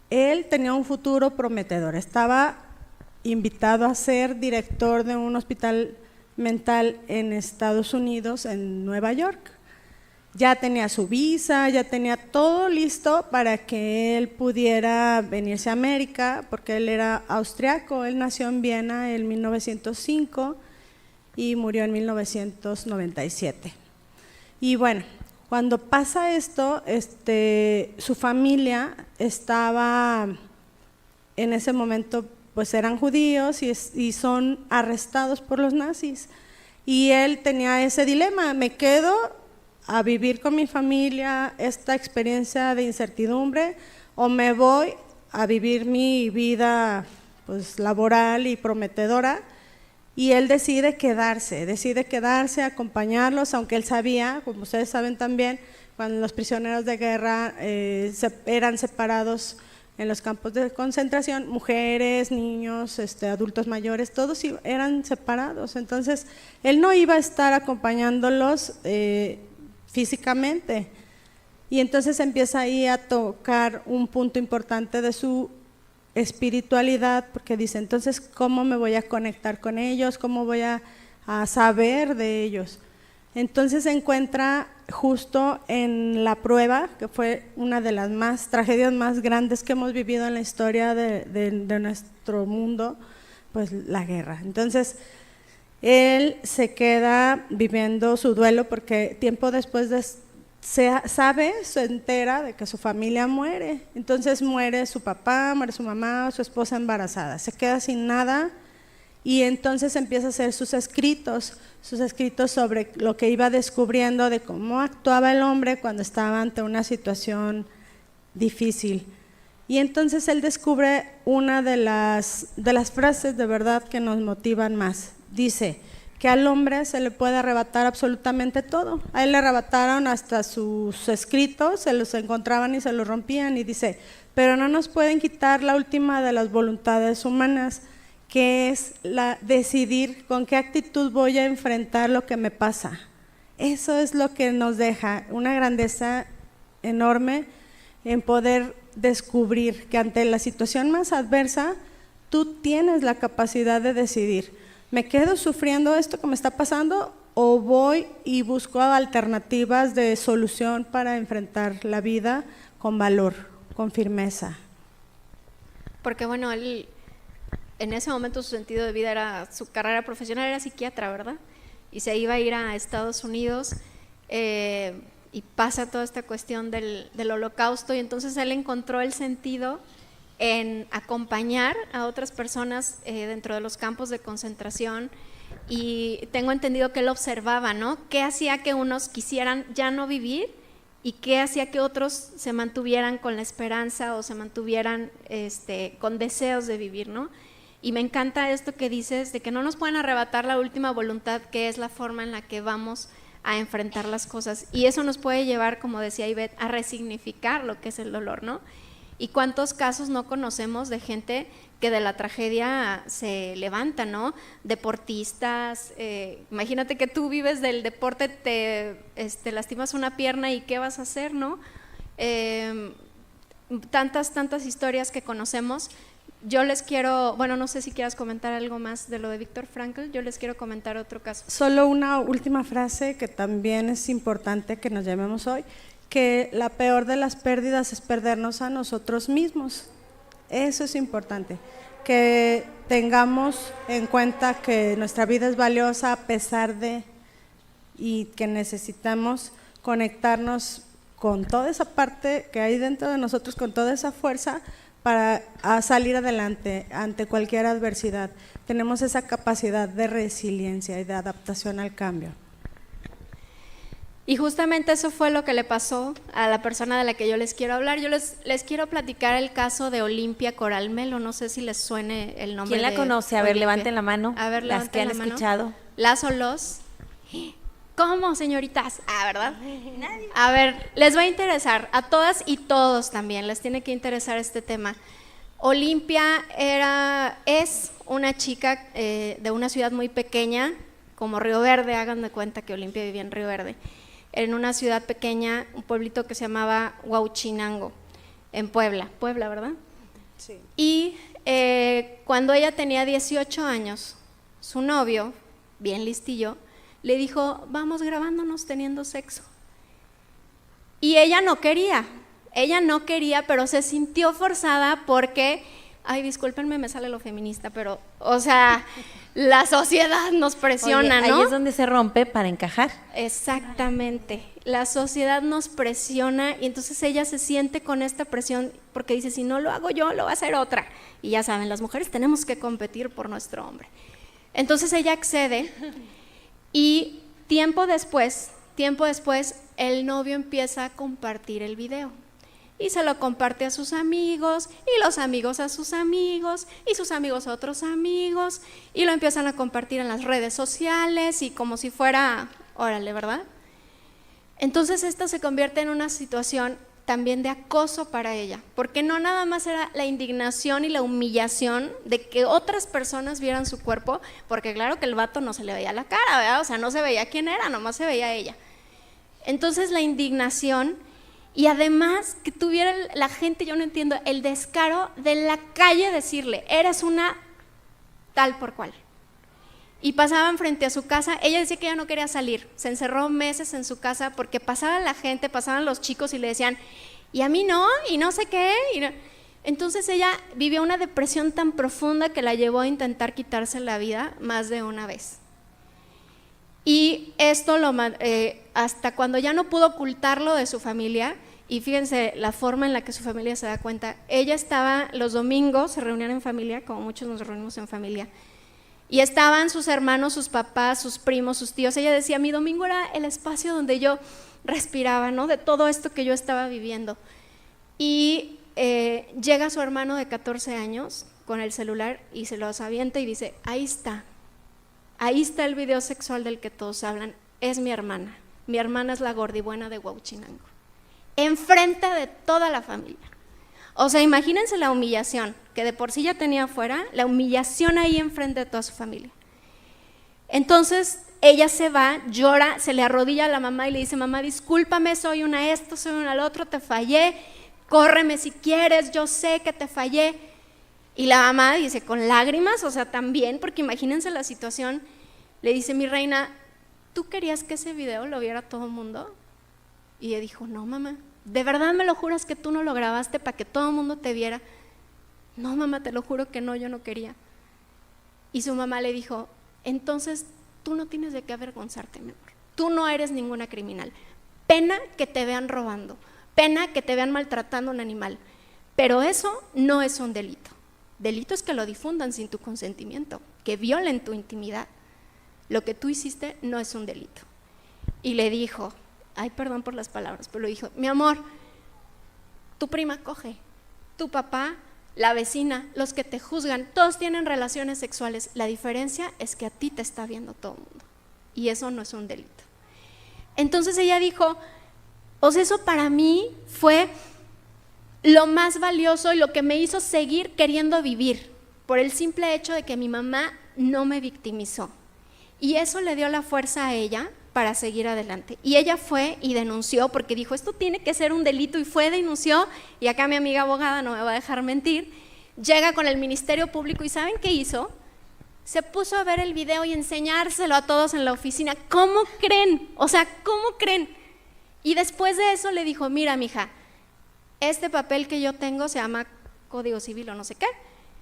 Él tenía un futuro prometedor, estaba invitado a ser director de un hospital mental en Estados Unidos, en Nueva York. Ya tenía su visa, ya tenía todo listo para que él pudiera venirse a América, porque él era austriaco. Él nació en Viena en 1905 y murió en 1997. Y bueno, cuando pasa esto, su familia estaba en ese momento, pues eran judíos y son arrestados por los nazis. Y él tenía ese dilema: me quedo a vivir con mi familia esta experiencia de incertidumbre, o me voy a vivir mi vida pues laboral y prometedora. Y él decide quedarse, acompañarlos, aunque él sabía, como ustedes saben también, cuando los prisioneros de guerra eran separados en los campos de concentración, mujeres, niños, adultos mayores, todos eran separados. Entonces, él no iba a estar acompañándolos físicamente. Y entonces empieza ahí a tocar un punto importante de su espiritualidad, porque dice, entonces, ¿cómo me voy a conectar con ellos? ¿Cómo voy a saber de ellos? Entonces se encuentra justo en la prueba, que fue una de las tragedias más grandes que hemos vivido en la historia de nuestro mundo, pues la guerra. Entonces, él se queda viviendo su duelo, porque tiempo después se entera de que su familia muere. Entonces muere su papá, muere su mamá, su esposa embarazada, se queda sin nada, y entonces empieza a hacer sus escritos sobre lo que iba descubriendo de cómo actuaba el hombre cuando estaba ante una situación difícil. Y entonces él descubre una de las frases de verdad que nos motivan más. Dice que al hombre se le puede arrebatar absolutamente todo. A él le arrebataron hasta sus escritos, se los encontraban y se los rompían, y dice, pero no nos pueden quitar la última de las voluntades humanas, que es decidir con qué actitud voy a enfrentar lo que me pasa. Eso es lo que nos deja una grandeza enorme en poder descubrir que ante la situación más adversa, tú tienes la capacidad de decidir: ¿me quedo sufriendo esto que me está pasando o voy y busco alternativas de solución para enfrentar la vida con valor, con firmeza? Porque bueno, él, en ese momento su sentido de vida su carrera profesional era psiquiatra, ¿verdad? Y se iba a ir a Estados Unidos y pasa toda esta cuestión del holocausto, y entonces él encontró el sentido en acompañar a otras personas dentro de los campos de concentración. Y tengo entendido que él observaba, ¿no?, qué hacía que unos quisieran ya no vivir y qué hacía que otros se mantuvieran con la esperanza o se mantuvieran con deseos de vivir, ¿no? Y me encanta esto que dices de que no nos pueden arrebatar la última voluntad, que es la forma en la que vamos a enfrentar las cosas, y eso nos puede llevar, como decía Ivette, a resignificar lo que es el dolor, ¿no? Y cuántos casos no conocemos de gente que de la tragedia se levanta, ¿no? Deportistas, imagínate que tú vives del deporte, te lastimas una pierna y ¿qué vas a hacer, no? Tantas historias que conocemos. Yo les quiero, bueno, no sé si quieras comentar algo más de lo de Viktor Frankl, yo les quiero comentar otro caso. Solo una última frase que también es importante que nos llamemos hoy, que la peor de las pérdidas es perdernos a nosotros mismos. Eso es importante, que tengamos en cuenta que nuestra vida es valiosa a pesar de, y que necesitamos conectarnos con toda esa parte que hay dentro de nosotros, con toda esa fuerza para salir adelante ante cualquier adversidad. Tenemos esa capacidad de resiliencia y de adaptación al cambio. Y justamente eso fue lo que le pasó a la persona de la que yo les quiero hablar. Yo les quiero platicar el caso de Olimpia Coralmelo, no sé si les suene el nombre. ¿Quién la conoce? A ver, levanten la mano. A ver, las que han escuchado. Las o los. ¿Cómo, señoritas? ¿Verdad? A ver, les va a interesar, a todas y todos también, les tiene que interesar este tema. Olimpia es una chica de una ciudad muy pequeña, como Río Verde, hagan de cuenta que Olimpia vivía en Río Verde, en una ciudad pequeña, un pueblito que se llamaba Huauchinango, en Puebla, ¿verdad? Sí. Y cuando ella tenía 18 años, su novio, bien listillo, le dijo, vamos grabándonos teniendo sexo. Y ella no quería, pero se sintió forzada porque, ay, discúlpenme, me sale lo feminista, pero, o sea, la sociedad nos presiona, Oye, ¿no? ahí es donde se rompe para encajar. Exactamente, la sociedad nos presiona y entonces ella se siente con esta presión porque dice, si no lo hago yo, lo va a hacer otra. Y ya saben, las mujeres tenemos que competir por nuestro hombre. Entonces ella accede. Y tiempo después, el novio empieza a compartir el video y se lo comparte a sus amigos y los amigos a sus amigos y sus amigos a otros amigos y lo empiezan a compartir en las redes sociales y como si fuera, órale, ¿verdad? Entonces esto se convierte en una situación también de acoso para ella, porque no nada más era la indignación y la humillación de que otras personas vieran su cuerpo, porque claro que el vato no se le veía la cara, ¿verdad? O sea, no se veía quién era, nomás se veía ella. Entonces la indignación y además que tuviera la gente, yo no entiendo, el descaro de la calle decirle, eres una tal por cual. Y pasaban frente a su casa, ella decía que ella no quería salir, se encerró meses en su casa porque pasaba la gente, pasaban los chicos y le decían, y a mí no, y no sé qué. Y no. Entonces ella vivió una depresión tan profunda que la llevó a intentar quitarse la vida más de una vez. Y esto hasta cuando ya no pudo ocultarlo de su familia, y fíjense la forma en la que su familia se da cuenta, ella estaba los domingos, se reunían en familia, como muchos nos reunimos en familia, y estaban sus hermanos, sus papás, sus primos, sus tíos. Ella decía, mi domingo era el espacio donde yo respiraba, ¿no? De todo esto que yo estaba viviendo. Y llega su hermano de 14 años con el celular y se los avienta y dice, ahí está el video sexual del que todos hablan, es mi hermana es la gordibuena de Huauchinango, enfrente de toda la familia. O sea, imagínense la humillación, que de por sí ya tenía afuera, la humillación ahí enfrente de toda su familia. Entonces ella se va, llora, se le arrodilla a la mamá y le dice, mamá, discúlpame, soy una esto, soy una lo otro, te fallé, córreme si quieres, yo sé que te fallé. Y la mamá dice, con lágrimas, o sea, también, porque imagínense la situación, le dice, mi reina, ¿tú querías que ese video lo viera todo el mundo? Y ella dijo, no, mamá. ¿De verdad me lo juras que tú no lo grabaste para que todo el mundo te viera? No, mamá, te lo juro que no, yo no quería. Y su mamá le dijo, entonces tú no tienes de qué avergonzarte, mi amor. Tú no eres ninguna criminal. Pena que te vean robando, pena que te vean maltratando a un animal, pero eso no es un delito. Delito es que lo difundan sin tu consentimiento, que violen tu intimidad. Lo que tú hiciste no es un delito. Y le dijo ay, perdón por las palabras, pero le dijo, mi amor, tu prima coge, tu papá, la vecina, los que te juzgan, todos tienen relaciones sexuales. La diferencia es que a ti te está viendo todo el mundo y eso no es un delito. Entonces ella dijo, o sea, eso para mí fue lo más valioso y lo que me hizo seguir queriendo vivir, por el simple hecho de que mi mamá no me victimizó. Y eso le dio la fuerza a ella para seguir adelante. Y ella fue y denunció, porque dijo, esto tiene que ser un delito, y fue, denunció, y acá mi amiga abogada no me va a dejar mentir, llega con el Ministerio Público y ¿saben qué hizo? Se puso a ver el video y enseñárselo a todos en la oficina. ¿Cómo creen? O sea, ¿cómo creen? Y después de eso le dijo, mira, mija, este papel que yo tengo se llama Código Civil o no sé qué.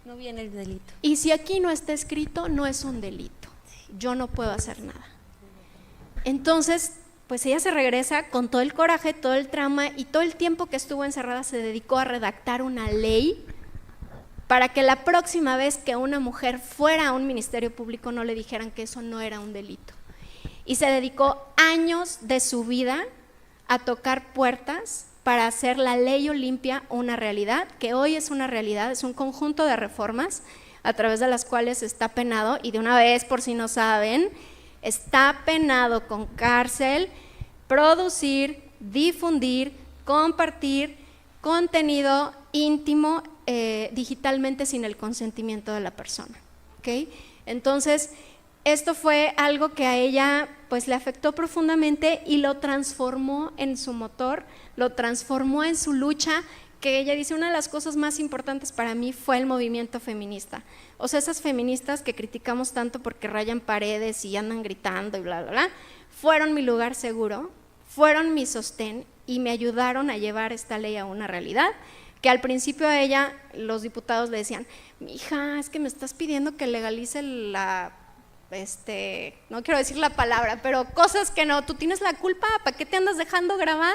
No viene el delito. Y si aquí no está escrito, no es un delito. Yo no puedo hacer nada. Entonces, pues ella se regresa con todo el coraje, todo el trauma, y todo el tiempo que estuvo encerrada se dedicó a redactar una ley para que la próxima vez que una mujer fuera a un ministerio público no le dijeran que eso no era un delito. Y se dedicó años de su vida a tocar puertas para hacer la ley Olimpia una realidad, que hoy es una realidad, es un conjunto de reformas a través de las cuales está penado, y de una vez, por si no saben, está penado con cárcel producir, difundir, compartir contenido íntimo digitalmente sin el consentimiento de la persona, ¿okay? Entonces, esto fue algo que a ella pues le afectó profundamente y lo transformó en su motor, lo transformó en su lucha, que ella dice, una de las cosas más importantes para mí fue el movimiento feminista. O sea, esas feministas que criticamos tanto porque rayan paredes y andan gritando y bla, bla, bla, fueron mi lugar seguro, fueron mi sostén y me ayudaron a llevar esta ley a una realidad, que al principio a ella los diputados le decían, mija, es que me estás pidiendo que legalice la, no quiero decir la palabra, pero cosas que no, tú tienes la culpa, ¿para qué te andas dejando grabar?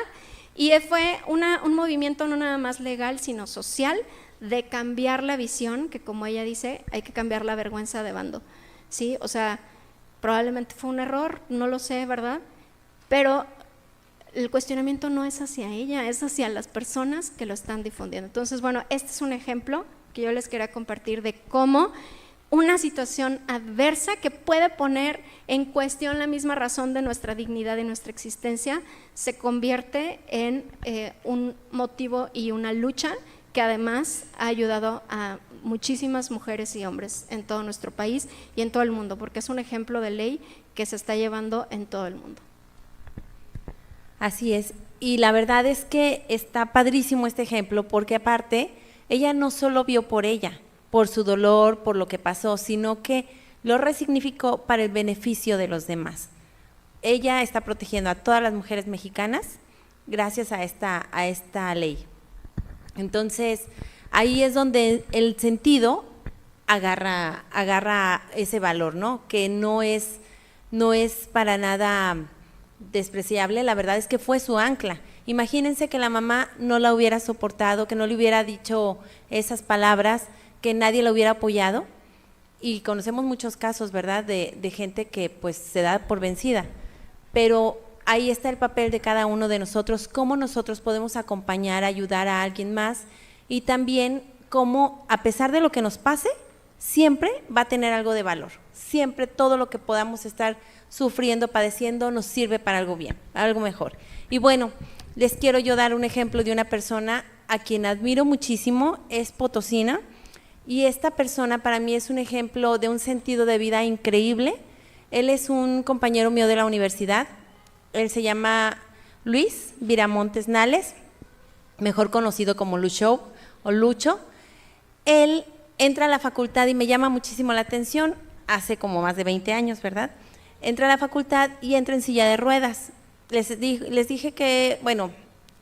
Y fue un movimiento no nada más legal, sino social, de cambiar la visión, que como ella dice, hay que cambiar la vergüenza de bando, ¿sí? O sea, probablemente fue un error, no lo sé, ¿verdad? Pero el cuestionamiento no es hacia ella, es hacia las personas que lo están difundiendo. Entonces, bueno, este es un ejemplo que yo les quería compartir de cómo una situación adversa que puede poner en cuestión la misma razón de nuestra dignidad y nuestra existencia se convierte en un motivo y una lucha que además ha ayudado a muchísimas mujeres y hombres en todo nuestro país y en todo el mundo, porque es un ejemplo de ley que se está llevando en todo el mundo. Así es, y la verdad es que está padrísimo este ejemplo, porque aparte, ella no solo vio por ella, por su dolor, por lo que pasó, sino que lo resignificó para el beneficio de los demás. Ella está protegiendo a todas las mujeres mexicanas gracias a esta ley. Entonces, ahí es donde el sentido agarra ese valor, ¿no? Que no es para nada despreciable, la verdad es que fue su ancla. Imagínense que la mamá no la hubiera soportado, que no le hubiera dicho esas palabras, que nadie la hubiera apoyado, y conocemos muchos casos, ¿verdad?, de gente que pues se da por vencida, pero ahí está el papel de cada uno de nosotros, cómo nosotros podemos acompañar, ayudar a alguien más, y también cómo, a pesar de lo que nos pase, siempre va a tener algo de valor, siempre todo lo que podamos estar sufriendo, padeciendo, nos sirve para algo bien, algo mejor. Y bueno, les quiero yo dar un ejemplo de una persona a quien admiro muchísimo, es potosina, y esta persona para mí es un ejemplo de un sentido de vida increíble. Él es un compañero mío de la universidad, él se llama Luis Viramontes Nales, mejor conocido como Lucho o Lucho. Él entra a la facultad y me llama muchísimo la atención, hace como más de 20 años, ¿verdad? Entra a la facultad y entra en silla de ruedas. Les dije que, bueno,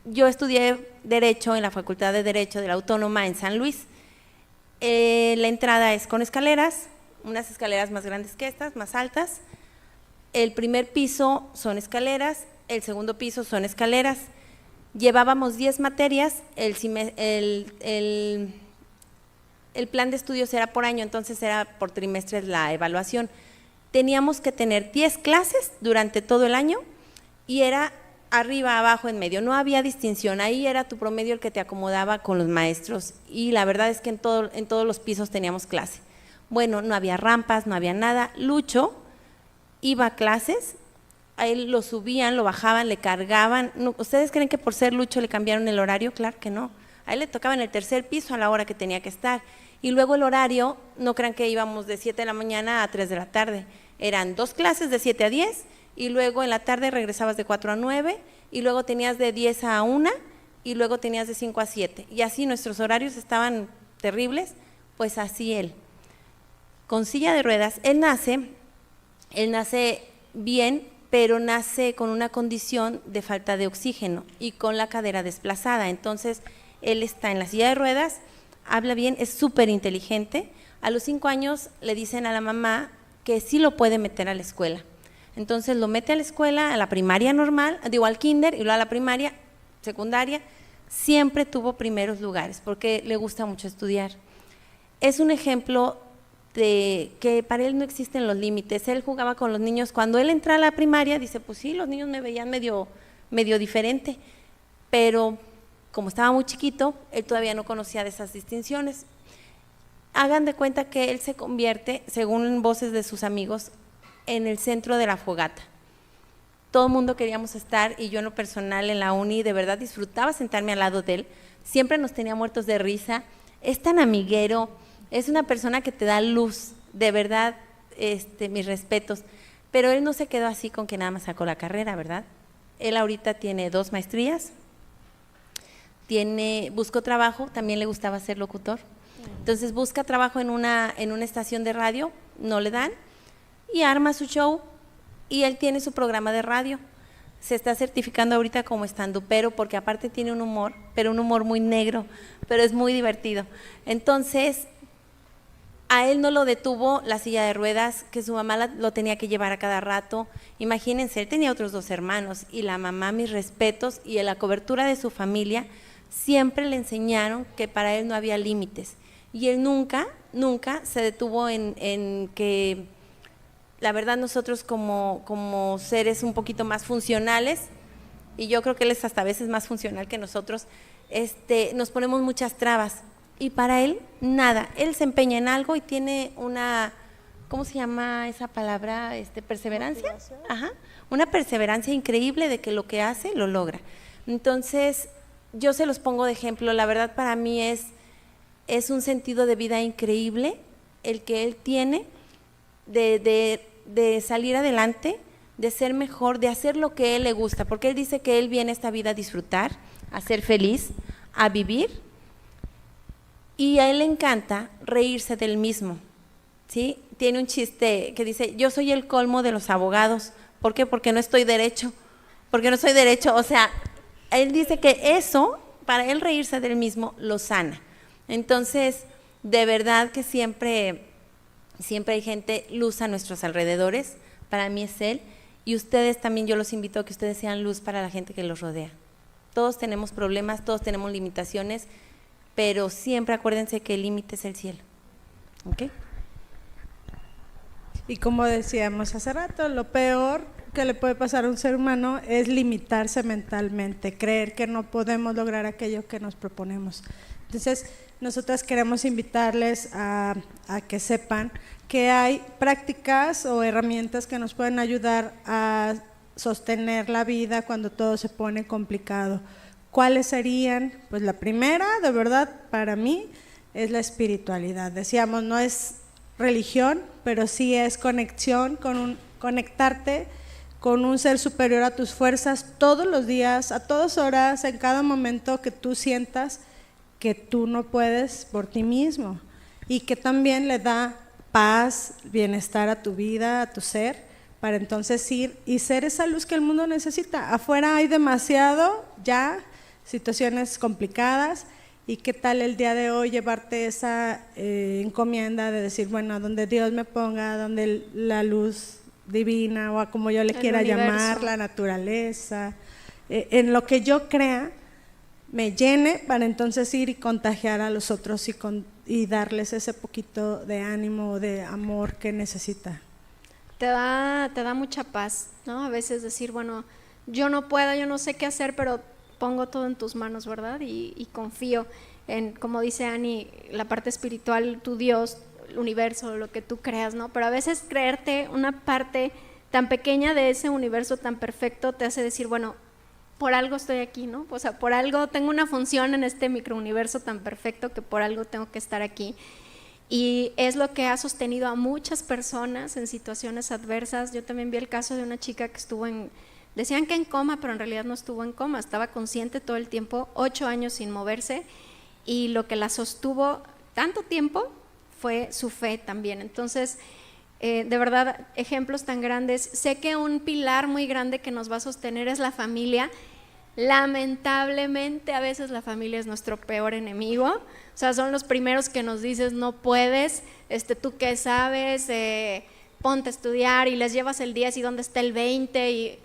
yo estudié Derecho en la Facultad de Derecho de la Autónoma en San Luis. La entrada es con escaleras, unas escaleras más grandes que estas, más altas. El primer piso son escaleras, el segundo piso son escaleras. Llevábamos 10 materias, el plan de estudios era por año, entonces era por trimestres la evaluación. Teníamos que tener 10 clases durante todo el año y era arriba, abajo, en medio, no había distinción, ahí era tu promedio el que te acomodaba con los maestros y la verdad es que en todos los pisos teníamos clase. Bueno, no había rampas, no había nada. Lucho iba a clases, a él lo subían, lo bajaban, le cargaban. No, ¿ustedes creen que por ser Lucho le cambiaron el horario? Claro que no. A él le tocaba en el tercer piso a la hora que tenía que estar. Y luego el horario, no crean que íbamos de 7 de la mañana a 3 de la tarde. Eran 2 clases de 7 a 10 y luego en la tarde regresabas de 4 a 9 y luego tenías de 10 a 1 y luego tenías de 5 a 7. Y así nuestros horarios estaban terribles, pues así él. Con silla de ruedas, él nace bien, pero nace con una condición de falta de oxígeno y con la cadera desplazada. Entonces, él está en la silla de ruedas, habla bien, es súper inteligente. A los 5 años le dicen a la mamá que sí lo puede meter a la escuela. Entonces lo mete a la escuela, a la primaria normal, digo al kinder y luego a la primaria, secundaria, siempre tuvo primeros lugares porque le gusta mucho estudiar. Es un ejemplo de que para él no existen los límites. Él jugaba con los niños, cuando él entra a la primaria, dice, pues sí, los niños me veían medio diferente, pero como estaba muy chiquito, él todavía no conocía de esas distinciones. Hagan de cuenta que él se convierte, según voces de sus amigos, en el centro de la fogata. Todo el mundo queríamos estar y yo en lo personal en la uni de verdad disfrutaba sentarme al lado de él, siempre nos tenía muertos de risa, es tan amiguero, es una persona que te da luz, de verdad, mis respetos, pero él no se quedó así con que nada más sacó la carrera, ¿verdad? Él ahorita tiene 2 maestrías, buscó trabajo, también le gustaba ser locutor, entonces busca trabajo en una estación de radio, no le dan, y arma su show y él tiene su programa de radio. Se está certificando ahorita como estandupero porque aparte tiene un humor, pero un humor muy negro, pero es muy divertido. Entonces, a él no lo detuvo la silla de ruedas, que su mamá lo tenía que llevar a cada rato. Imagínense, él tenía otros 2 hermanos y la mamá, mis respetos, y en la cobertura de su familia, siempre le enseñaron que para él no había límites. Y él nunca se detuvo en que… La verdad nosotros como seres un poquito más funcionales, y yo creo que él es hasta a veces más funcional que nosotros, nos ponemos muchas trabas y para él nada, él se empeña en algo y tiene una, ¿cómo se llama esa palabra? Perseverancia, ajá, una perseverancia increíble de que lo que hace lo logra. Entonces yo se los pongo de ejemplo, la verdad para mí es un sentido de vida increíble el que él tiene de salir adelante, de ser mejor, de hacer lo que a él le gusta, porque él dice que él viene a esta vida a disfrutar, a ser feliz, a vivir, y a él le encanta reírse del mismo, ¿sí? Tiene un chiste que dice, yo soy el colmo de los abogados, ¿por qué? Porque no soy derecho, o sea, él dice que eso, para él reírse del mismo, lo sana. Entonces, de verdad que siempre hay gente luz a nuestros alrededores, para mí es él, y ustedes también yo los invito a que ustedes sean luz para la gente que los rodea. Todos tenemos problemas, todos tenemos limitaciones, pero siempre acuérdense que el límite es el cielo. ¿Ok? Y como decíamos hace rato, lo peor que le puede pasar a un ser humano es limitarse mentalmente, creer que no podemos lograr aquello que nos proponemos. Entonces, nosotras queremos invitarles a que sepan que hay prácticas o herramientas que nos pueden ayudar a sostener la vida cuando todo se pone complicado. ¿Cuáles serían? Pues la primera, de verdad, para mí, es la espiritualidad. Decíamos, no es religión, pero sí es conexión, conectarte con un ser superior a tus fuerzas todos los días, a todas horas, en cada momento que tú sientas que tú no puedes por ti mismo y que también le da paz, bienestar a tu vida, a tu ser, para entonces ir y ser esa luz que el mundo necesita. Afuera hay demasiado ya, situaciones complicadas, y qué tal el día de hoy llevarte esa encomienda de decir, bueno, donde Dios me ponga, donde la luz divina o a como yo le quiera llamar, la naturaleza, en lo que yo crea, me llene para entonces ir y contagiar a los otros y darles ese poquito de ánimo o de amor que necesita. Te da mucha paz, ¿no? A veces decir, bueno, yo no puedo, yo no sé qué hacer, pero pongo todo en tus manos, ¿verdad? Y confío en, como dice Ani, la parte espiritual, tu Dios, el universo, lo que tú creas, ¿no? Pero a veces creerte una parte tan pequeña de ese universo tan perfecto te hace decir, bueno, por algo estoy aquí, ¿no? O sea, por algo tengo una función en este microuniverso tan perfecto que por algo tengo que estar aquí. Y es lo que ha sostenido a muchas personas en situaciones adversas. Yo también vi el caso de una chica que estuvo decían que en coma, pero en realidad no estuvo en coma, estaba consciente todo el tiempo, 8 años sin moverse, y lo que la sostuvo tanto tiempo fue su fe también. Entonces, de verdad, ejemplos tan grandes. Sé que un pilar muy grande que nos va a sostener es la familia. Lamentablemente, a veces la familia es nuestro peor enemigo. O sea, son los primeros que nos dices, no puedes, tú qué sabes, ponte a estudiar, y les llevas el 10 y dónde está el 20, y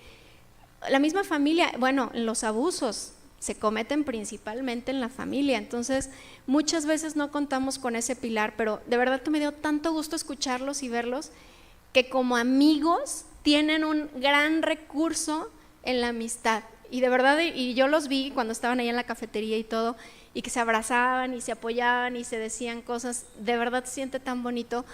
la misma familia. Bueno, los abusos se cometen principalmente en la familia, entonces muchas veces no contamos con ese pilar, pero de verdad que me dio tanto gusto escucharlos y verlos, que como amigos tienen un gran recurso en la amistad. Y de verdad, y yo los vi cuando estaban ahí en la cafetería y todo, y que se abrazaban y se apoyaban y se decían cosas. De verdad se siente tan bonito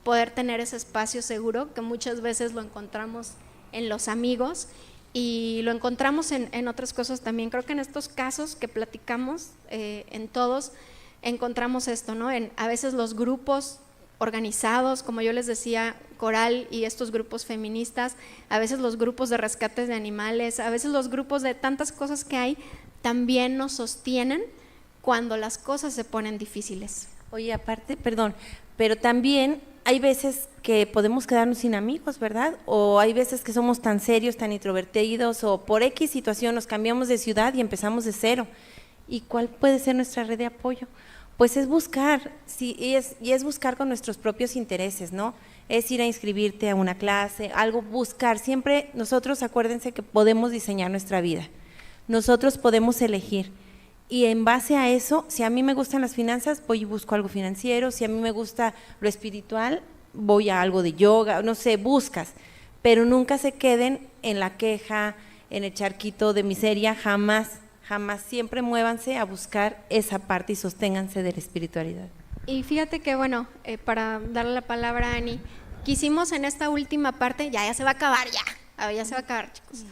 poder tener ese espacio seguro, que muchas veces lo encontramos en los amigos y lo encontramos en otras cosas también. Creo que en estos casos que platicamos, en todos, encontramos esto, ¿no? A veces los grupos organizados, como yo les decía, Coral y estos grupos feministas, a veces los grupos de rescates de animales, a veces los grupos de tantas cosas que hay, también nos sostienen cuando las cosas se ponen difíciles. Oye, aparte, perdón, pero también hay veces que podemos quedarnos sin amigos, ¿verdad? O hay veces que somos tan serios, tan introvertidos, o por X situación nos cambiamos de ciudad y empezamos de cero. ¿Y cuál puede ser nuestra red de apoyo? Pues es buscar, sí, y es buscar con nuestros propios intereses, ¿no? Es ir a inscribirte a una clase, algo, buscar. Siempre nosotros, acuérdense que podemos diseñar nuestra vida, nosotros podemos elegir, y en base a eso, si a mí me gustan las finanzas, voy y busco algo financiero. Si a mí me gusta lo espiritual, voy a algo de yoga, no sé, buscas, pero nunca se queden en la queja, en el charquito de miseria, jamás. Jamás, siempre muévanse a buscar esa parte y sosténganse de la espiritualidad. Y fíjate que, bueno, para darle la palabra a Ani, quisimos en esta última parte, ya se va a acabar, ya se va a acabar, chicos.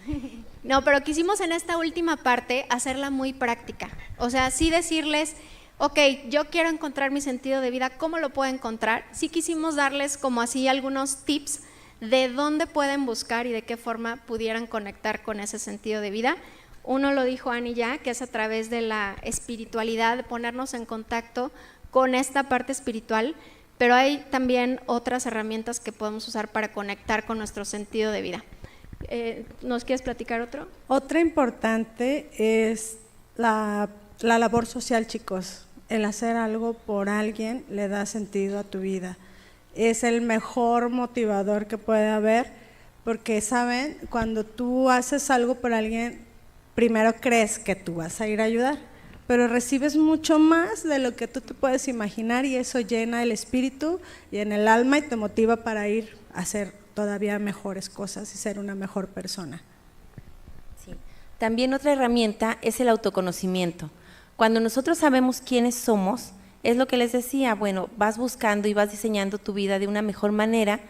No, pero quisimos en esta última parte hacerla muy práctica. O sea, sí decirles, ok, yo quiero encontrar mi sentido de vida, ¿cómo lo puedo encontrar? Sí quisimos darles como así algunos tips de dónde pueden buscar y de qué forma pudieran conectar con ese sentido de vida. Uno lo dijo Ani ya, que es a través de la espiritualidad, de ponernos en contacto con esta parte espiritual, pero hay también otras herramientas que podemos usar para conectar con nuestro sentido de vida. ¿Nos quieres platicar otro? Otra importante es la labor social, chicos. El hacer algo por alguien le da sentido a tu vida. Es el mejor motivador que puede haber, porque, ¿saben? Cuando tú haces algo por alguien, primero crees que tú vas a ir a ayudar, pero recibes mucho más de lo que tú te puedes imaginar, y eso llena el espíritu y en el alma y te motiva para ir a hacer todavía mejores cosas y ser una mejor persona. Sí. También otra herramienta es el autoconocimiento. Cuando nosotros sabemos quiénes somos, es lo que les decía, bueno, vas buscando y vas diseñando tu vida de una mejor manera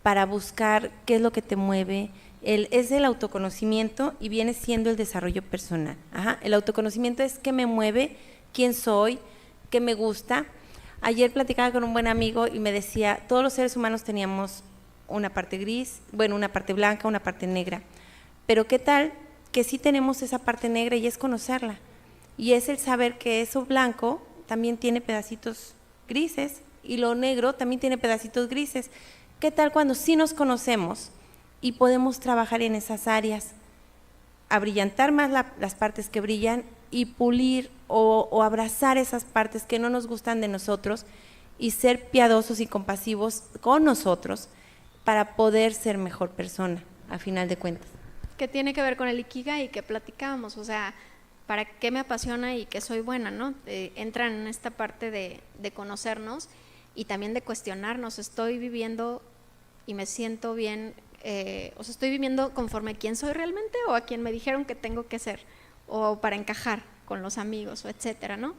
para buscar qué es lo que te mueve. Es el autoconocimiento y viene siendo el desarrollo personal. El autoconocimiento es qué me mueve, quién soy, qué me gusta. Ayer platicaba con un buen amigo y me decía, todos los seres humanos teníamos una parte gris, bueno, una parte blanca, una parte negra, pero qué tal que sí tenemos esa parte negra, y es conocerla, y es el saber que eso blanco también tiene pedacitos grises y lo negro también tiene pedacitos grises. ¿Qué tal cuando sí nos conocemos y podemos trabajar en esas áreas, abrillantar más las partes que brillan y pulir o abrazar esas partes que no nos gustan de nosotros y ser piadosos y compasivos con nosotros para poder ser mejor persona, a final de cuentas? Que tiene que ver con el Ikigai que platicábamos, o sea, para qué me apasiona y qué soy buena, ¿no? Entran en esta parte de conocernos y también de cuestionarnos. Estoy viviendo y me siento bien o sea, estoy viviendo conforme a quién soy realmente o a quien me dijeron que tengo que ser, o para encajar con los amigos, o etcétera, ¿no?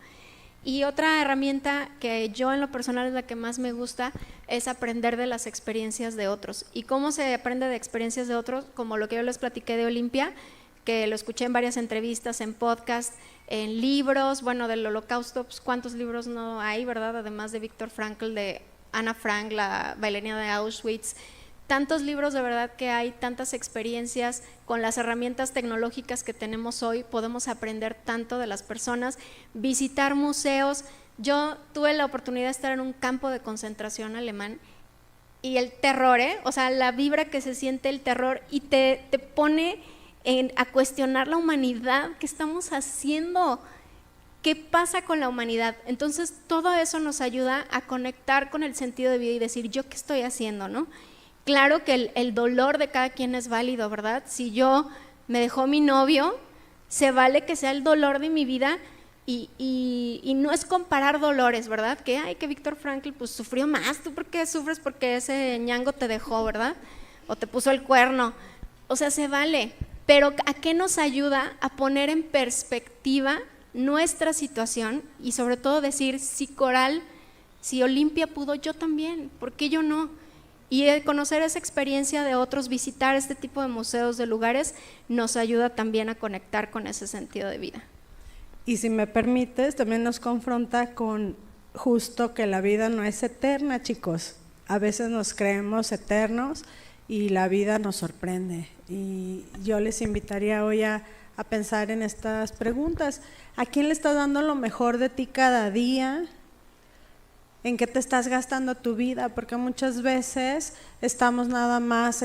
Y otra herramienta que yo en lo personal es la que más me gusta es aprender de las experiencias de otros. ¿Y cómo se aprende de experiencias de otros? Como lo que yo les platiqué de Olimpia, que lo escuché en varias entrevistas, en podcast, en libros, bueno, del Holocausto, pues cuántos libros no hay, ¿verdad? Además de Viktor Frankl, de Ana Frank, la bailarina de Auschwitz, tantos libros de verdad que hay, tantas experiencias. Con las herramientas tecnológicas que tenemos hoy podemos aprender tanto de las personas, visitar museos. Yo tuve la oportunidad de estar en un campo de concentración alemán y el terror, o sea, la vibra que se siente el terror y te pone a cuestionar la humanidad, ¿qué estamos haciendo? ¿Qué pasa con la humanidad? Entonces todo eso nos ayuda a conectar con el sentido de vida y decir, ¿yo qué estoy haciendo, no? Claro que el dolor de cada quien es válido, ¿verdad? Si yo me dejó mi novio, se vale que sea el dolor de mi vida y no es comparar dolores, ¿verdad? Que Viktor Frankl pues sufrió más, ¿tú por qué sufres? Porque ese ñango te dejó, ¿verdad? O te puso el cuerno, o sea, se vale, pero ¿a qué nos ayuda? A poner en perspectiva nuestra situación y sobre todo decir, si Coral, si Olimpia pudo, yo también, ¿por qué yo no? Y conocer esa experiencia de otros, visitar este tipo de museos, de lugares, nos ayuda también a conectar con ese sentido de vida. Y si me permites, también nos confronta con justo que la vida no es eterna, chicos. A veces nos creemos eternos y la vida nos sorprende. Y yo les invitaría hoy a pensar en estas preguntas. ¿A quién le estás dando lo mejor de ti cada día? ¿En qué te estás gastando tu vida? Porque muchas veces estamos nada más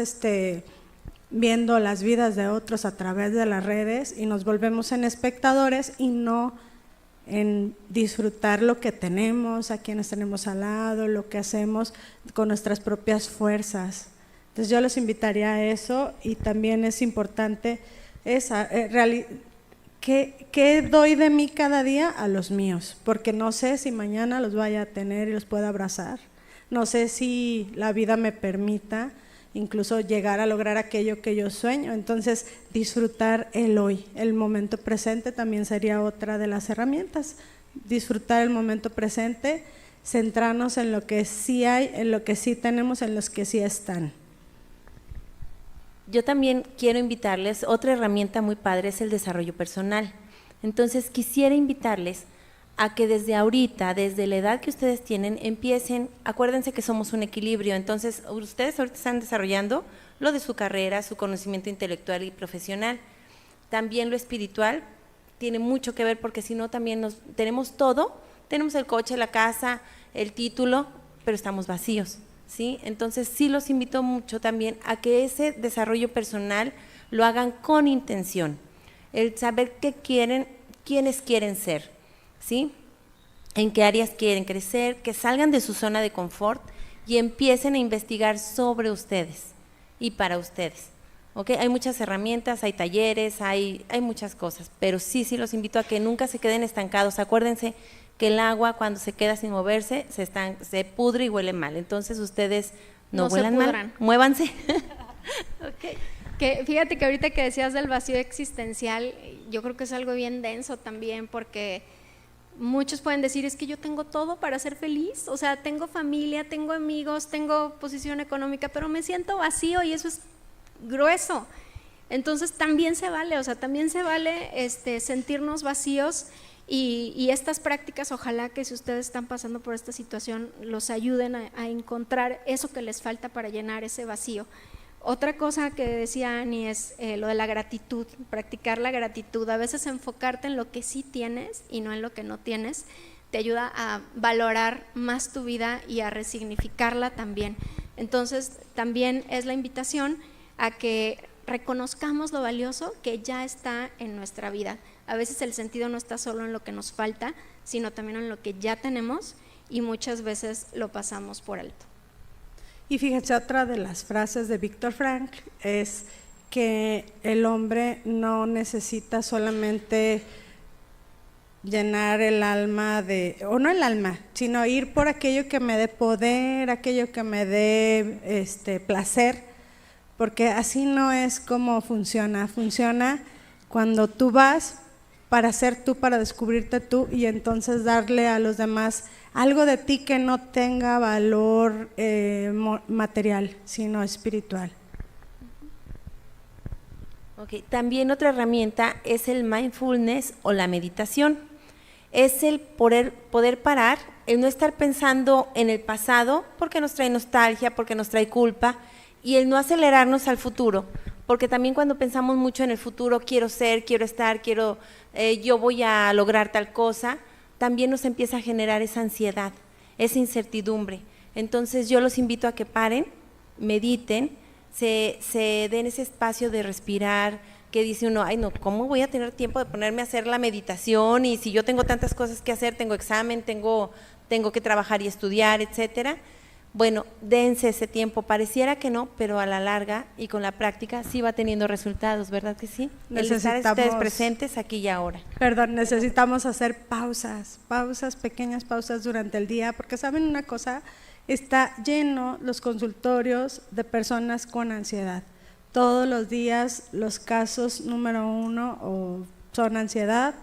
viendo las vidas de otros a través de las redes y nos volvemos en espectadores y no en disfrutar lo que tenemos, a quienes tenemos al lado, lo que hacemos con nuestras propias fuerzas. Entonces yo los invitaría a eso y también es importante ¿Qué doy de mí cada día a los míos? Porque no sé si mañana los vaya a tener y los pueda abrazar. No sé si la vida me permita incluso llegar a lograr aquello que yo sueño. Entonces, disfrutar el hoy, el momento presente también sería otra de las herramientas. Disfrutar el momento presente, centrarnos en lo que sí hay, en lo que sí tenemos, en los que sí están. Yo también quiero invitarles, otra herramienta muy padre es el desarrollo personal. Entonces quisiera invitarles a que desde ahorita, desde la edad que ustedes tienen, empiecen, acuérdense que somos un equilibrio, entonces ustedes ahorita están desarrollando lo de su carrera, su conocimiento intelectual y profesional. También lo espiritual tiene mucho que ver porque si no también tenemos todo, tenemos el coche, la casa, el título, pero estamos vacíos. ¿Sí? Entonces sí los invito mucho también a que ese desarrollo personal lo hagan con intención, el saber qué quieren, quiénes quieren ser, ¿sí? En qué áreas quieren crecer, que salgan de su zona de confort y empiecen a investigar sobre ustedes y para ustedes, ¿ok? Hay muchas herramientas, hay talleres, hay muchas cosas, pero sí los invito a que nunca se queden estancados. Acuérdense que el agua cuando se queda sin moverse se pudre y huele mal, entonces ustedes no huelan mal, muévanse. Okay. Que fíjate que ahorita que decías del vacío existencial, yo creo que es algo bien denso también, porque muchos pueden decir, es que yo tengo todo para ser feliz, o sea, tengo familia, tengo amigos, tengo posición económica, pero me siento vacío y eso es grueso. Entonces también se vale, o sea, también se vale sentirnos vacíos. Y estas prácticas, ojalá que si ustedes están pasando por esta situación, los ayuden a encontrar eso que les falta para llenar ese vacío. Otra cosa que decía Ani es lo de la gratitud, practicar la gratitud. A veces enfocarte en lo que sí tienes y no en lo que no tienes, te ayuda a valorar más tu vida y a resignificarla también. Entonces, también es la invitación a que reconozcamos lo valioso que ya está en nuestra vida. A veces el sentido no está solo en lo que nos falta, sino también en lo que ya tenemos y muchas veces lo pasamos por alto. Y fíjense, otra de las frases de Viktor Frankl es que el hombre no necesita solamente llenar el alma o no el alma, sino ir por aquello que me dé poder, aquello que me dé placer, porque así no es como funciona. Funciona cuando tú vas para ser tú, para descubrirte tú y entonces darle a los demás algo de ti que no tenga valor material, sino espiritual. Okay. También otra herramienta es el mindfulness o la meditación. Es el poder parar, el no estar pensando en el pasado porque nos trae nostalgia, porque nos trae culpa, y el no acelerarnos al futuro, porque también cuando pensamos mucho en el futuro, quiero ser, quiero estar, yo voy a lograr tal cosa, también nos empieza a generar esa ansiedad, esa incertidumbre. Entonces yo los invito a que paren, mediten, se den ese espacio de respirar, que dice uno, ay no, ¿cómo voy a tener tiempo de ponerme a hacer la meditación? Y si yo tengo tantas cosas que hacer, tengo examen, tengo que trabajar y estudiar, etcétera. Bueno, dense ese tiempo, pareciera que no, pero a la larga y con la práctica sí va teniendo resultados, ¿verdad que sí? El estar ustedes presentes aquí y ahora. Perdón, necesitamos hacer pausas, pequeñas pausas durante el día, porque ¿saben una cosa? Está lleno los consultorios de personas con ansiedad. Todos los días los casos número 1 son ansiedad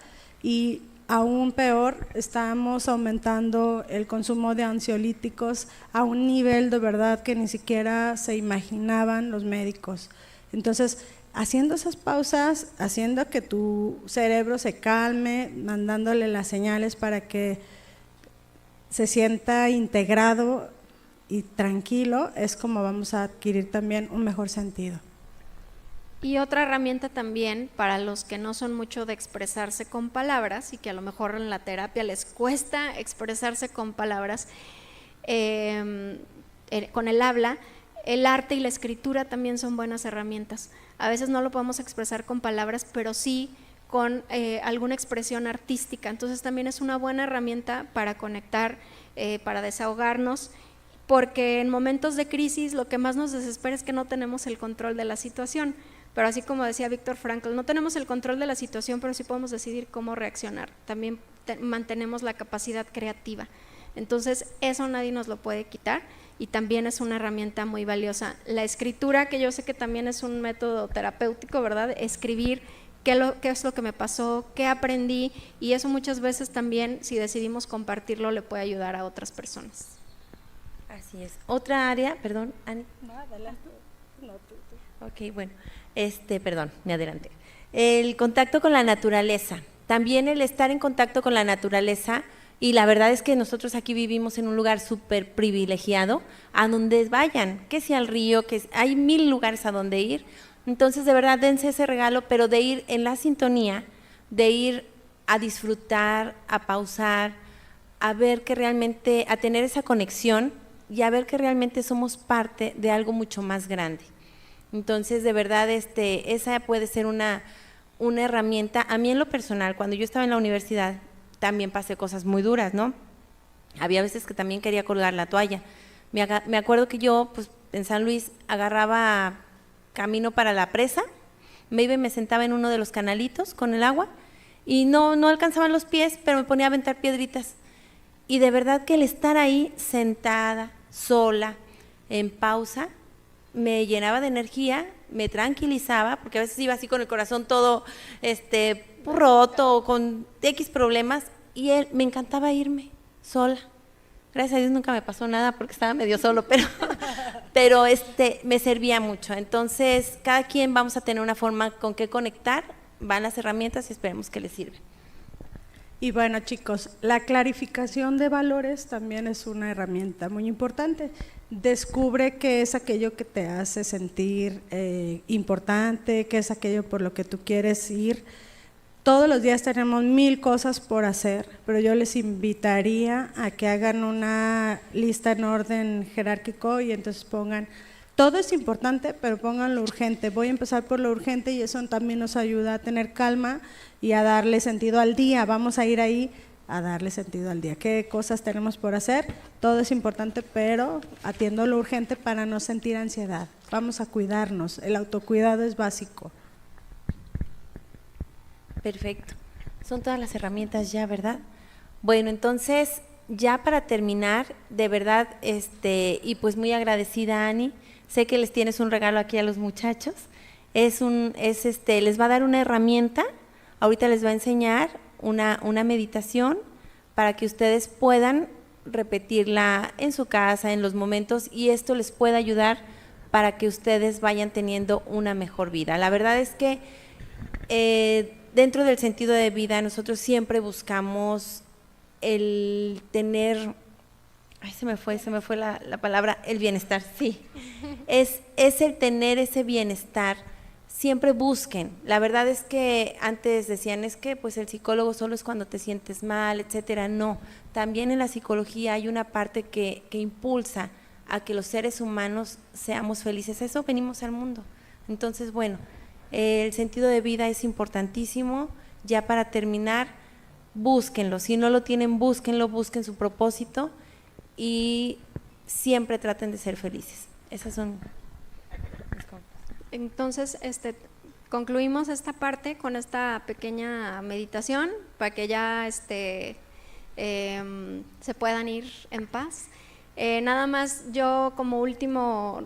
y aún peor, estamos aumentando el consumo de ansiolíticos a un nivel de verdad que ni siquiera se imaginaban los médicos. Entonces, haciendo esas pausas, haciendo que tu cerebro se calme, mandándole las señales para que se sienta integrado y tranquilo, es como vamos a adquirir también un mejor sentido. Y otra herramienta también para los que no son mucho de expresarse con palabras y que a lo mejor en la terapia les cuesta expresarse con palabras, con el habla, el arte y la escritura también son buenas herramientas. A veces no lo podemos expresar con palabras, pero sí con alguna expresión artística. Entonces también es una buena herramienta para conectar, para desahogarnos, porque en momentos de crisis lo que más nos desespera es que no tenemos el control de la situación. Pero así como decía Víctor Frankl, no tenemos el control de la situación, pero sí podemos decidir cómo reaccionar. También mantenemos la capacidad creativa. Entonces, eso nadie nos lo puede quitar y también es una herramienta muy valiosa. La escritura, que yo sé que también es un método terapéutico, ¿verdad? Escribir qué es lo que me pasó, qué aprendí, y eso muchas veces también, si decidimos compartirlo, le puede ayudar a otras personas. Así es. Otra área, perdón, Ani. No, adelante. No, tú. Ok, bueno. Perdón, me adelanté. El contacto con la naturaleza, también el estar en contacto con la naturaleza, y la verdad es que nosotros aquí vivimos en un lugar súper privilegiado, a donde vayan, que sea al río, que hay 1000 lugares a donde ir. Entonces de verdad dense ese regalo, pero de ir en la sintonía, de ir a disfrutar, a pausar, a ver que realmente, a tener esa conexión y a ver que realmente somos parte de algo mucho más grande. Entonces, de verdad, esa puede ser una herramienta. A mí en lo personal, cuando yo estaba en la universidad, también pasé cosas muy duras, ¿no? Había veces que también quería colgar la toalla. Me acuerdo que yo, pues, en San Luis, agarraba camino para la presa, me iba y me sentaba en uno de los canalitos con el agua, y no alcanzaban los pies, pero me ponía a aventar piedritas. Y de verdad que el estar ahí sentada, sola, en pausa, me llenaba de energía, me tranquilizaba, porque a veces iba así con el corazón todo roto, con X problemas, y me encantaba irme sola. Gracias a Dios nunca me pasó nada porque estaba medio solo, pero me servía mucho. Entonces, cada quien vamos a tener una forma con que conectar, van las herramientas y esperemos que les sirvan. Y bueno, chicos, la clarificación de valores también es una herramienta muy importante. Descubre qué es aquello que te hace sentir importante, qué es aquello por lo que tú quieres ir. Todos los días tenemos 1000 cosas por hacer, pero yo les invitaría a que hagan una lista en orden jerárquico y entonces pongan, todo es importante, pero pongan lo urgente. Voy a empezar por lo urgente y eso también nos ayuda a tener calma y a darle sentido al día. Vamos a ir ahí a darle sentido al día. ¿Qué cosas tenemos por hacer? Todo es importante, pero atiendo lo urgente para no sentir ansiedad. Vamos a cuidarnos, el autocuidado es básico. Perfecto. Son todas las herramientas ya, ¿verdad? Bueno, entonces, ya para terminar, de verdad, y pues muy agradecida, Ani, Sé que les tienes un regalo aquí a los muchachos. Les va a dar una herramienta. Ahorita les va a enseñar una meditación para que ustedes puedan repetirla en su casa, en los momentos, y esto les pueda ayudar para que ustedes vayan teniendo una mejor vida. La verdad es que dentro del sentido de vida nosotros siempre buscamos el tener, se me fue la palabra, el bienestar, sí. Es el tener ese bienestar. Siempre busquen. La verdad es que antes decían, es que pues el psicólogo solo es cuando te sientes mal, etcétera. No, también en la psicología hay una parte que impulsa a que los seres humanos seamos felices. Eso venimos al mundo. Entonces, bueno, el sentido de vida es importantísimo. Ya para terminar, búsquenlo. Si no lo tienen, búsquenlo, busquen su propósito y siempre traten de ser felices. Esas son mis cosas. Entonces, concluimos esta parte con esta pequeña meditación para que ya se puedan ir en paz. Nada más yo como último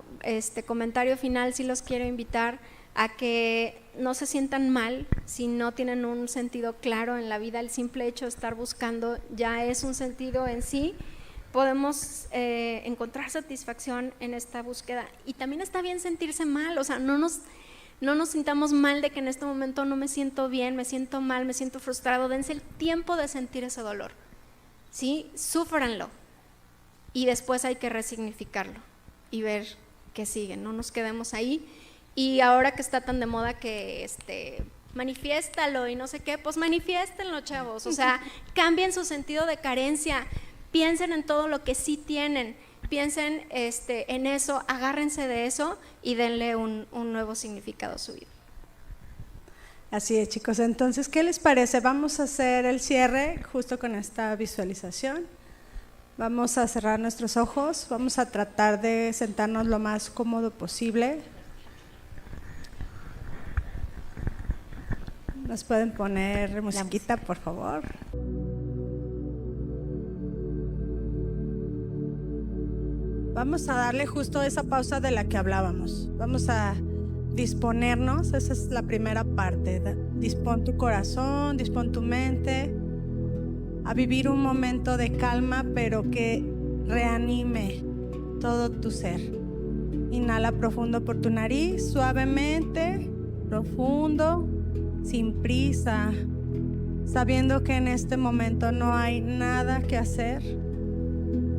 comentario final sí los quiero invitar a que no se sientan mal si no tienen un sentido claro en la vida. El simple hecho de estar buscando ya es un sentido en sí. Podemos encontrar satisfacción en esta búsqueda y también está bien sentirse mal, o sea, no nos sintamos mal de que en este momento no me siento bien, me siento mal, me siento frustrado. Dense el tiempo de sentir ese dolor, ¿sí? Súfranlo y después hay que resignificarlo y ver qué sigue, no nos quedemos ahí. Y ahora que está tan de moda que manifiéstalo y no sé qué, pues manifiéstenlo, chavos, o sea, cambien su sentido de carencia. Piensen en todo lo que sí tienen, piensen en eso, agárrense de eso y denle un nuevo significado a su vida. Así es, chicos. Entonces, ¿qué les parece? Vamos a hacer el cierre justo con esta visualización. Vamos a cerrar nuestros ojos, vamos a tratar de sentarnos lo más cómodo posible. ¿Nos pueden poner musiquita, por favor? Vamos a darle justo esa pausa de la que hablábamos. Vamos a disponernos, esa es la primera parte. Dispón tu corazón, dispón tu mente a vivir un momento de calma, pero que reanime todo tu ser. Inhala profundo por tu nariz, suavemente, profundo, sin prisa, sabiendo que en este momento no hay nada que hacer.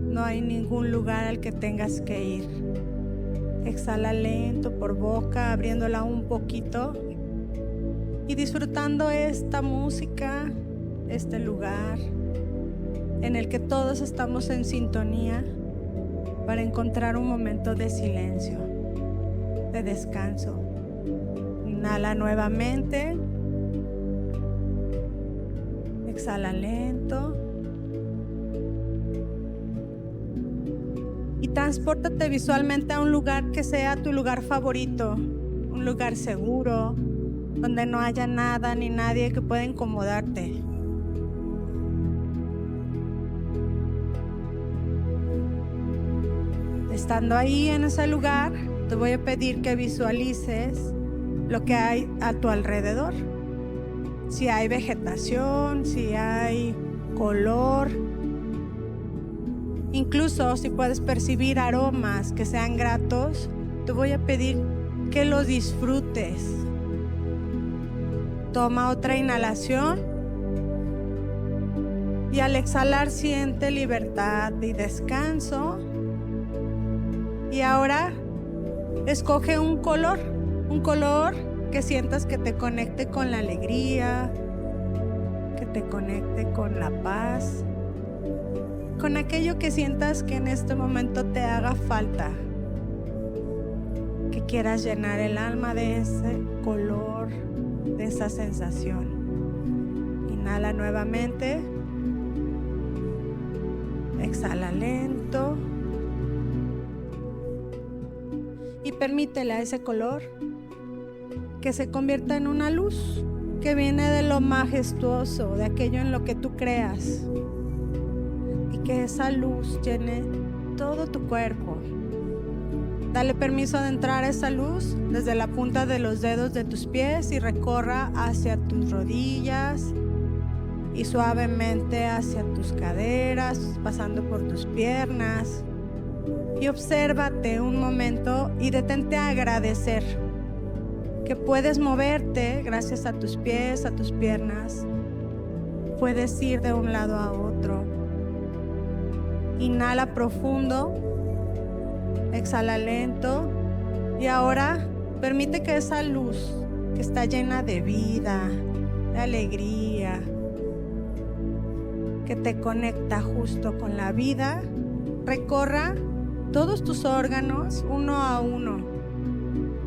No hay ningún lugar al que tengas que ir. Exhala lento por boca, abriéndola un poquito y disfrutando esta música, este lugar en el que todos estamos en sintonía para encontrar un momento de silencio, de descanso. Inhala nuevamente. Exhala lento. Y transpórtate visualmente a un lugar que sea tu lugar favorito, un lugar seguro, donde no haya nada ni nadie que pueda incomodarte. Estando ahí en ese lugar, te voy a pedir que visualices lo que hay a tu alrededor. Si hay vegetación, si hay color, incluso si puedes percibir aromas que sean gratos, te voy a pedir que los disfrutes. Toma otra inhalación y al exhalar siente libertad y descanso. Y ahora escoge un color que sientas que te conecte con la alegría, que te conecte con la paz, con aquello que sientas que en este momento te haga falta, que quieras llenar el alma de ese color, de esa sensación. Inhala nuevamente, exhala lento y permítele a ese color que se convierta en una luz que viene de lo majestuoso, de aquello en lo que tú creas, y que esa luz llene todo tu cuerpo, Dale permiso de entrar a esa luz desde la punta de los dedos de tus pies y recorra hacia tus rodillas y suavemente hacia tus caderas, pasando por tus piernas. Y obsérvate un momento y detente a agradecer que puedes moverte gracias a tus pies, a tus piernas. Puedes ir de un lado a otro. Inhala profundo, exhala lento y ahora permite que esa luz que está llena de vida, de alegría, que te conecta justo con la vida, recorra todos tus órganos uno a uno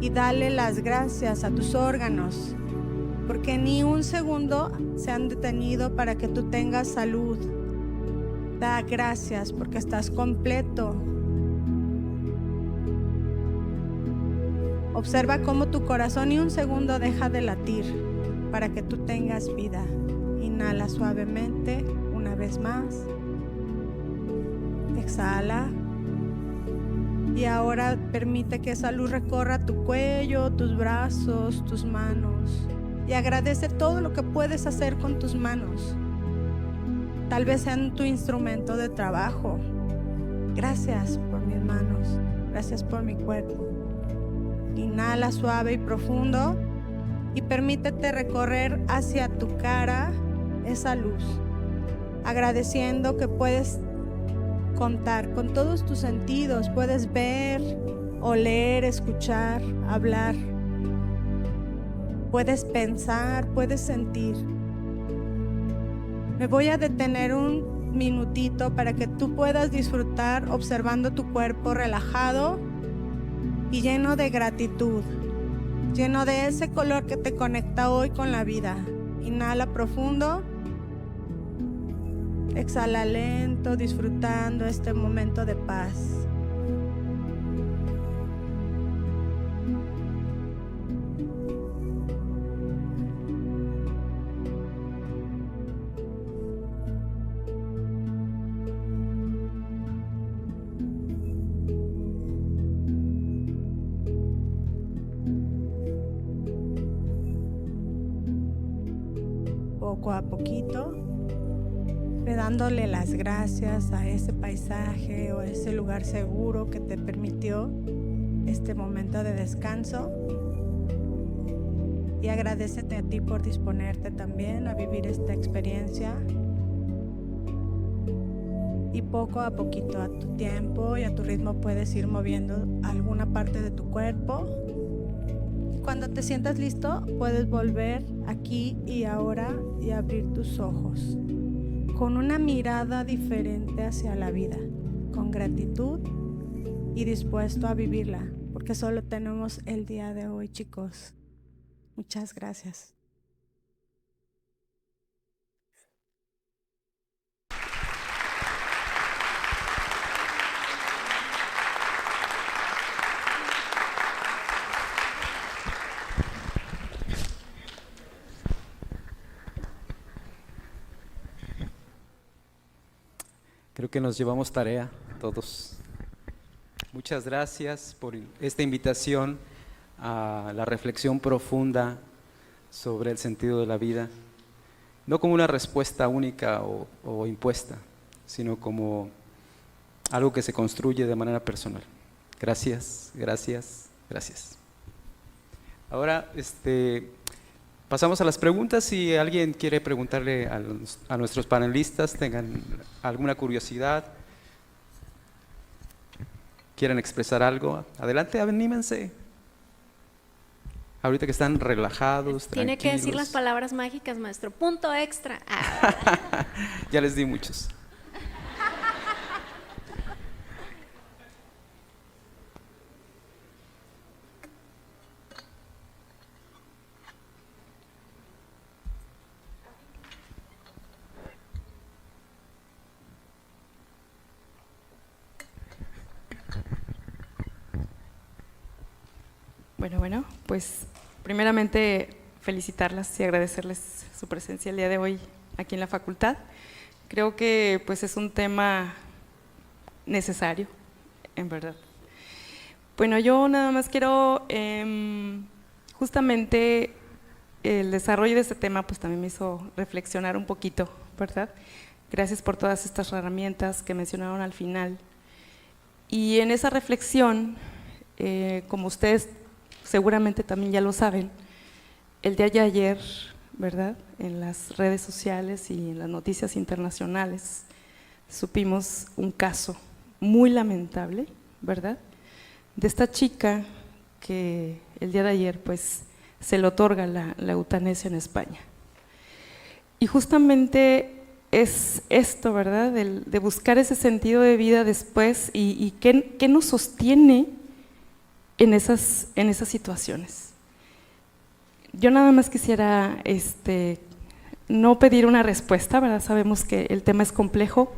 y dale las gracias a tus órganos, porque ni un segundo se han detenido para que tú tengas salud. Da gracias porque estás completo. Observa cómo tu corazón ni un segundo deja de latir para que tú tengas vida. Inhala suavemente una vez más. Exhala. Y ahora permite que esa luz recorra tu cuello, tus brazos, tus manos. Y agradece todo lo que puedes hacer con tus manos. Tal vez sean tu instrumento de trabajo. Gracias por mis manos. Gracias por mi cuerpo. Inhala suave y profundo. Y permítete recorrer hacia tu cara esa luz. Agradeciendo que puedes contar con todos tus sentidos. Puedes ver, oler, escuchar, hablar. Puedes pensar, puedes sentir. Me voy a detener un minutito para que tú puedas disfrutar observando tu cuerpo relajado y lleno de gratitud, lleno de ese color que te conecta hoy con la vida. Inhala profundo. Exhala lento, disfrutando este momento de paz. Poco a poquito, dándole las gracias a ese paisaje o ese lugar seguro que te permitió este momento de descanso. Y agradécete a ti por disponerte también a vivir esta experiencia. Y poco a poquito, a tu tiempo y a tu ritmo, puedes ir moviendo alguna parte de tu cuerpo. Cuando te sientas listo, puedes volver aquí y ahora y abrir tus ojos con una mirada diferente hacia la vida, con gratitud y dispuesto a vivirla, porque solo tenemos el día de hoy, chicos. Muchas gracias. Creo que nos llevamos tarea todos. Muchas gracias por esta invitación a la reflexión profunda sobre el sentido de la vida, no como una respuesta única o impuesta, sino como algo que se construye de manera personal. Gracias, gracias, gracias. Ahora, pasamos a las preguntas. Si alguien quiere preguntarle a nuestros panelistas, tengan alguna curiosidad, quieran expresar algo, adelante, anímense. Ahorita que están relajados, Tiene que decir las tranquilos. palabras mágicas, maestro. Punto extra. Ya les di muchos. Bueno, pues primeramente felicitarlas y agradecerles su presencia el día de hoy aquí en la facultad. Creo que pues es un tema necesario, en verdad, Bueno, yo nada más quiero, justamente el desarrollo de este tema pues también me hizo reflexionar un poquito, ¿verdad? Gracias por todas estas herramientas que mencionaron al final. Y en esa reflexión, como ustedes seguramente también ya lo saben, el día de ayer, ¿verdad?, en las redes sociales y en las noticias internacionales supimos un caso muy lamentable, ¿verdad?, de esta chica que el día de ayer pues se le otorga la eutanasia en España. Y justamente es esto, ¿verdad?, de buscar ese sentido de vida después y qué nos sostiene en esas situaciones. Yo nada más quisiera no pedir una respuesta, ¿verdad? Sabemos que el tema es complejo,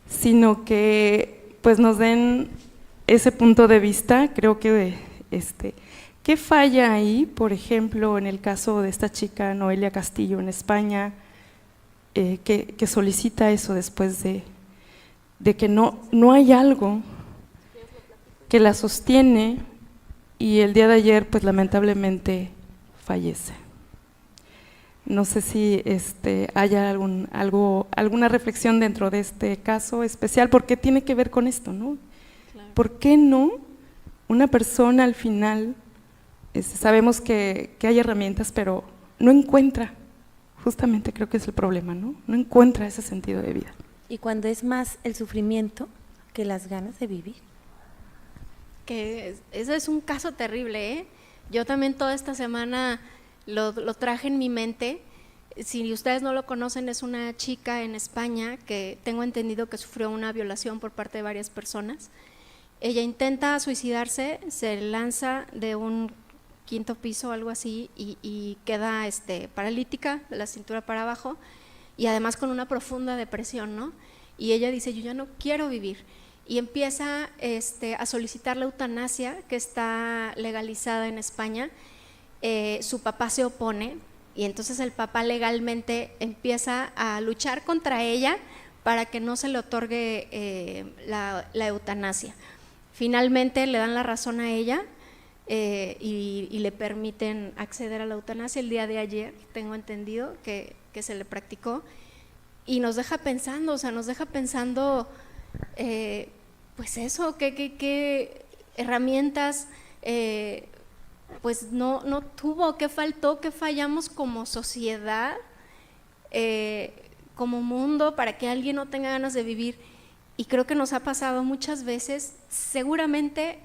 sino que pues nos den ese punto de vista. Creo que ¿qué falla ahí? Por ejemplo, en el caso de esta chica Noelia Castillo en España, que solicita eso después de que no hay algo que la sostiene, y el día de ayer pues lamentablemente fallece. No sé si haya alguna reflexión dentro de este caso especial, porque tiene que ver con esto, ¿no? Claro. ¿Por qué no una persona al final, sabemos que hay herramientas, pero no encuentra, justamente creo que es el problema, ¿no? No encuentra ese sentido de vida. Y cuando es más el sufrimiento que las ganas de vivir. Que eso es un caso terrible, ¿eh? Yo también toda esta semana lo traje en mi mente. Si ustedes no lo conocen, es una chica en España que tengo entendido que sufrió una violación por parte de varias personas. Ella intenta suicidarse, se lanza de un 5º piso o algo así y queda paralítica de la cintura para abajo y además con una profunda depresión, ¿no? Y ella dice, yo ya no quiero vivir. Y empieza a solicitar la eutanasia, que está legalizada en España. Su papá se opone y entonces el papá legalmente empieza a luchar contra ella para que no se le otorgue la eutanasia. Finalmente le dan la razón a ella y le permiten acceder a la eutanasia. El día de ayer tengo entendido que se le practicó y nos deja pensando, pues eso, qué herramientas pues no tuvo, qué faltó, qué fallamos como sociedad, como mundo, para que alguien no tenga ganas de vivir. Y creo que nos ha pasado muchas veces. Seguramente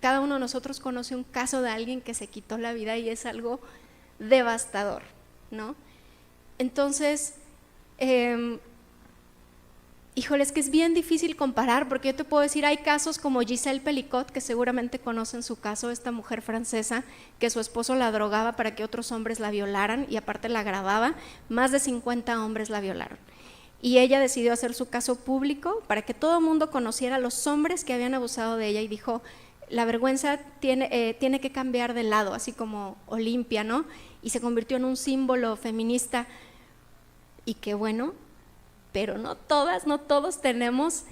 cada uno de nosotros conoce un caso de alguien que se quitó la vida y es algo devastador, ¿no? Entonces, híjole, es que es bien difícil comparar, porque yo te puedo decir, hay casos como Gisèle Pelicot, que seguramente conocen su caso, esta mujer francesa que su esposo la drogaba para que otros hombres la violaran y aparte la grababa, más de 50 hombres la violaron. Y ella decidió hacer su caso público para que todo el mundo conociera a los hombres que habían abusado de ella y dijo, la vergüenza tiene que cambiar de lado, así como Olimpia, ¿no? Y se convirtió en un símbolo feminista. Y qué bueno, pero no todos tenemos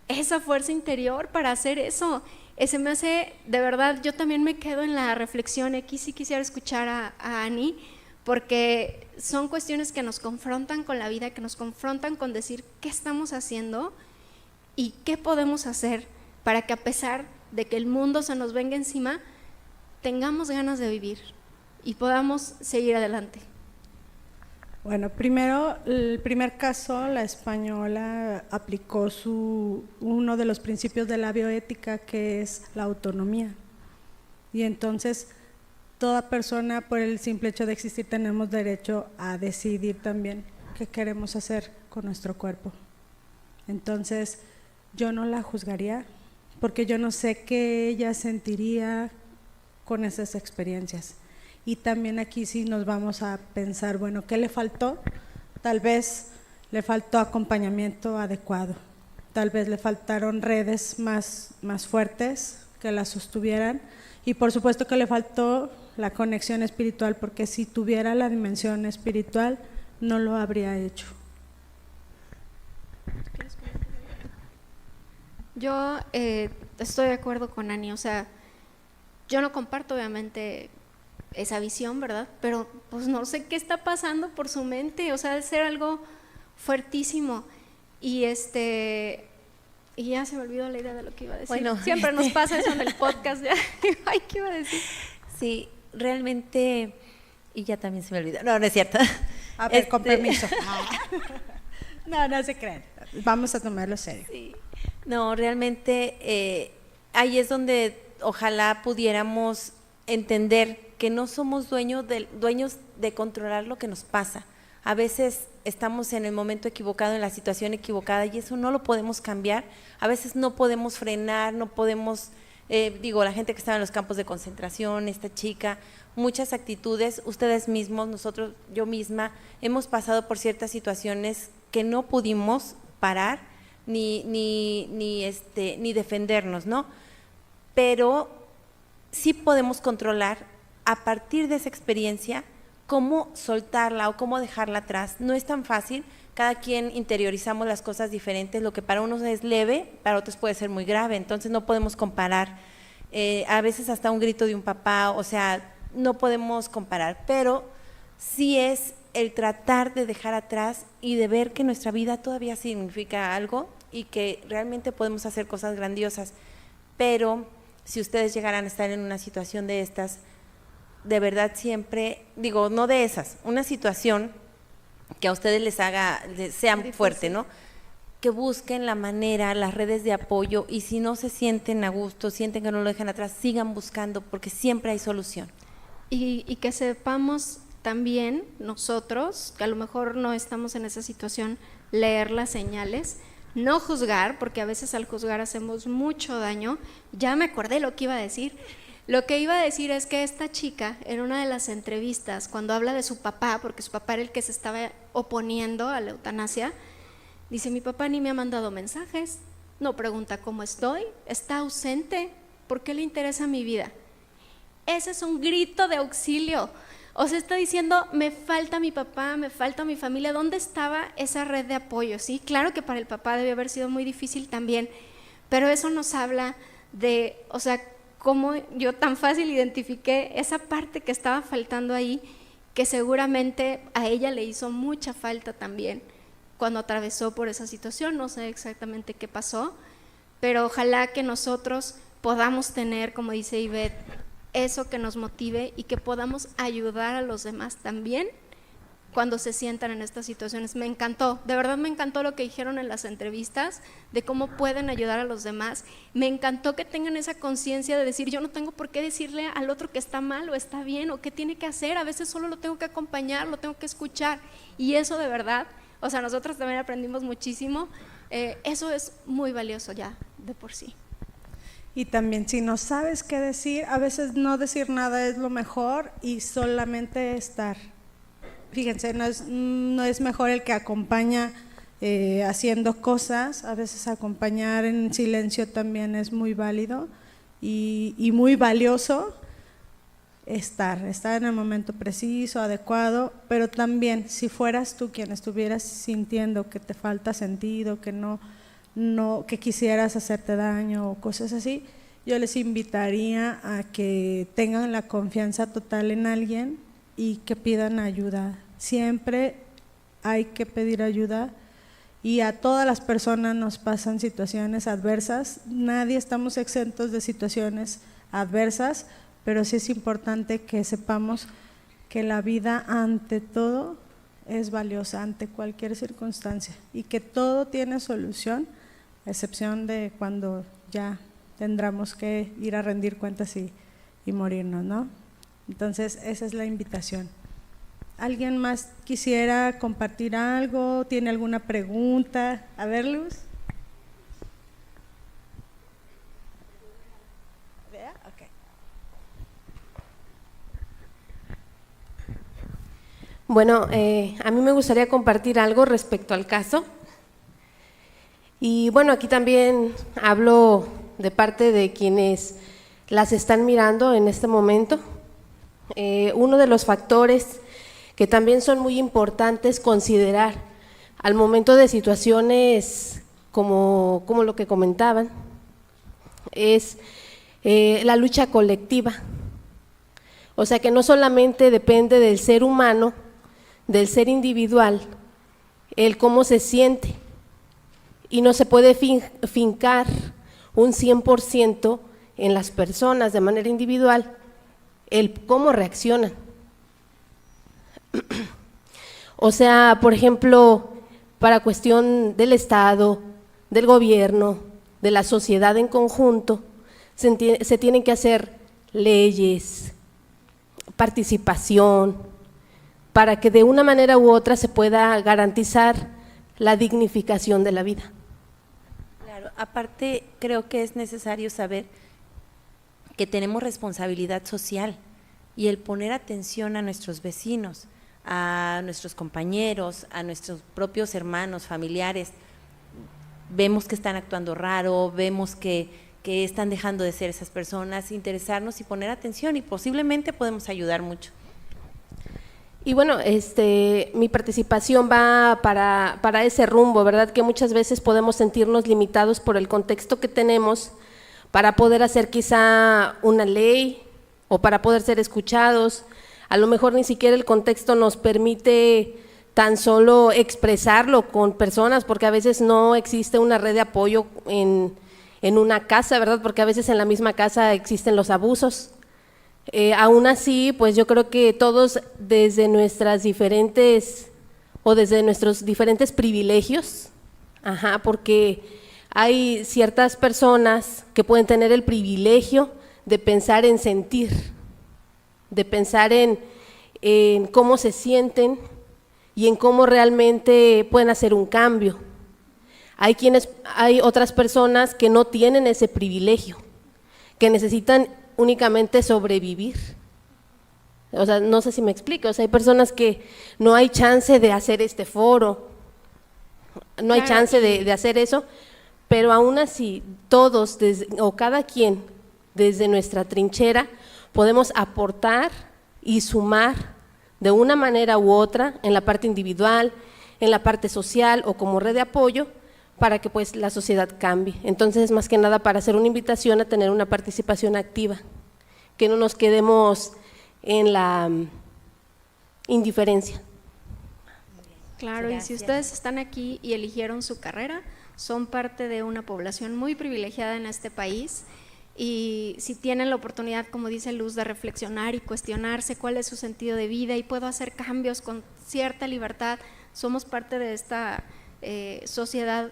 esa fuerza interior para hacer eso. Se me hace, de verdad, yo también me quedo en la reflexión. Aquí sí quisiera escuchar a Ani, porque son cuestiones que nos confrontan con la vida, que nos confrontan con decir qué estamos haciendo y qué podemos hacer para que, a pesar de que el mundo se nos venga encima, tengamos ganas de vivir y podamos seguir adelante. Bueno, primero, el primer caso, la española aplicó uno de los principios de la bioética, que es la autonomía. Y entonces, toda persona, por el simple hecho de existir, tenemos derecho a decidir también qué queremos hacer con nuestro cuerpo. Entonces, yo no la juzgaría, porque yo no sé qué ella sentiría con esas experiencias. Y también aquí sí nos vamos a pensar, bueno, ¿qué le faltó? Tal vez le faltó acompañamiento adecuado, tal vez le faltaron redes más fuertes que la sostuvieran, y por supuesto que le faltó la conexión espiritual, porque si tuviera la dimensión espiritual no lo habría hecho. Yo estoy de acuerdo con Ani, o sea, yo no comparto obviamente esa visión, ¿verdad? Pero pues no sé qué está pasando por su mente, o sea, debe ser algo fuertísimo. Y y ya se me olvidó la idea de lo que iba a decir. Bueno, siempre nos pasa eso en el podcast, ya. Ay, ¿qué iba a decir? Sí, realmente, y ya también se me olvidó. No, no es cierto. A ver, con permiso. No se crean. Vamos a tomarlo serio. Sí. No, realmente ahí es donde ojalá pudiéramos entender que no somos dueños de controlar lo que nos pasa. A veces estamos en el momento equivocado, en la situación equivocada, y eso no lo podemos cambiar. A veces no podemos frenar, no podemos, la gente que estaba en los campos de concentración, esta chica, muchas actitudes, ustedes mismos, nosotros, yo misma, hemos pasado por ciertas situaciones que no pudimos parar ni defendernos, ¿no? Pero sí podemos controlar a partir de esa experiencia cómo soltarla o cómo dejarla atrás. No es tan fácil, cada quien interiorizamos las cosas diferentes, lo que para unos es leve, para otros puede ser muy grave, entonces no podemos comparar, a veces hasta un grito de un papá, o sea, no podemos comparar, pero sí es el tratar de dejar atrás y de ver que nuestra vida todavía significa algo y que realmente podemos hacer cosas grandiosas, pero si ustedes llegaran a estar en una situación de estas, de verdad siempre, no de esas, una situación que a ustedes sea fuerte, ¿no? Que busquen la manera, las redes de apoyo, y si no se sienten a gusto, sienten que no lo dejan atrás, sigan buscando, porque siempre hay solución. Y que sepamos también nosotros, que a lo mejor no estamos en esa situación, leer las señales, no juzgar, porque a veces al juzgar hacemos mucho daño. Ya me acordé lo que iba a decir. Lo que iba a decir es que esta chica, en una de las entrevistas, cuando habla de su papá, porque su papá era el que se estaba oponiendo a la eutanasia, dice: mi papá ni me ha mandado mensajes, no pregunta cómo estoy, está ausente, ¿por qué le interesa mi vida? Ese es un grito de auxilio. O sea, está diciendo: me falta mi papá, me falta mi familia. ¿Dónde estaba esa red de apoyo? Sí, claro que para el papá debió haber sido muy difícil también, pero eso nos habla de, o sea, cómo yo tan fácil identifiqué esa parte que estaba faltando ahí, que seguramente a ella le hizo mucha falta también cuando atravesó por esa situación. No sé exactamente qué pasó, pero ojalá que nosotros podamos tener, como dice Ivette, eso que nos motive y que podamos ayudar a los demás también cuando se sientan en estas situaciones. Me encantó, de verdad me encantó lo que dijeron en las entrevistas de cómo pueden ayudar a los demás. Me encantó que tengan esa conciencia de decir: yo no tengo por qué decirle al otro que está mal o está bien o qué tiene que hacer, a veces solo lo tengo que acompañar, lo tengo que escuchar, y eso de verdad, o sea, nosotros también aprendimos muchísimo. Eso es muy valioso ya de por sí. Y también, si no sabes qué decir, a veces no decir nada es lo mejor y solamente estar. Fíjense, no es mejor el que acompaña haciendo cosas, a veces acompañar en silencio también es muy válido y muy valioso. Estar en el momento preciso, adecuado, pero también si fueras tú quien estuvieras sintiendo que te falta sentido, que quisieras hacerte daño o cosas así, yo les invitaría a que tengan la confianza total en alguien y que pidan ayuda. Siempre hay que pedir ayuda, y a todas las personas nos pasan situaciones adversas, nadie estamos exentos de situaciones adversas, pero sí es importante que sepamos que la vida ante todo es valiosa, ante cualquier circunstancia, y que todo tiene solución, a excepción de cuando ya tendremos que ir a rendir cuentas y morirnos, ¿no? Entonces esa es la invitación. ¿Alguien más quisiera compartir algo? ¿Tiene alguna pregunta? A ver, Luz. Okay. Bueno, a mí me gustaría compartir algo respecto al caso. Y bueno, aquí también hablo de parte de quienes las están mirando en este momento. Uno de los factores que también son muy importantes considerar al momento de situaciones como lo que comentaban, es la lucha colectiva. O sea que no solamente depende del ser humano, del ser individual, el cómo se siente, y no se puede fincar un 100% en las personas de manera individual, el cómo reaccionan. O sea, por ejemplo, para cuestión del Estado, del gobierno, de la sociedad en conjunto, se tienen que hacer leyes, participación, para que de una manera u otra se pueda garantizar la dignificación de la vida. Claro, aparte creo que es necesario saber que tenemos responsabilidad social y el poner atención a nuestros vecinos, a nuestros compañeros, a nuestros propios hermanos, familiares. Vemos que están actuando raro, vemos que están dejando de ser esas personas, interesarnos y poner atención, y posiblemente podemos ayudar mucho. Y bueno, mi participación va para ese rumbo, ¿verdad? Que muchas veces podemos sentirnos limitados por el contexto que tenemos para poder hacer quizá una ley o para poder ser escuchados. A lo mejor ni siquiera el contexto nos permite tan solo expresarlo con personas, porque a veces no existe una red de apoyo en una casa, ¿verdad? Porque a veces en la misma casa existen los abusos. Aún así, pues yo creo que todos desde nuestros diferentes privilegios, porque hay ciertas personas que pueden tener el privilegio de pensar en sentir, de pensar en cómo se sienten y en cómo realmente pueden hacer un cambio. Hay otras personas que no tienen ese privilegio, que necesitan únicamente sobrevivir. O sea, no sé si me explico, o sea, hay personas que no hay chance de hacer este foro, no hay chance de hacer eso, pero aún así todos o cada quien desde nuestra trinchera podemos aportar y sumar de una manera u otra en la parte individual, en la parte social o como red de apoyo, para que pues la sociedad cambie. Entonces, más que nada para hacer una invitación a tener una participación activa, que no nos quedemos en la indiferencia. Claro, y si ustedes están aquí y eligieron su carrera, son parte de una población muy privilegiada en este país, y si tienen la oportunidad, como dice Luz, de reflexionar y cuestionarse cuál es su sentido de vida y puedo hacer cambios con cierta libertad, somos parte de esta sociedad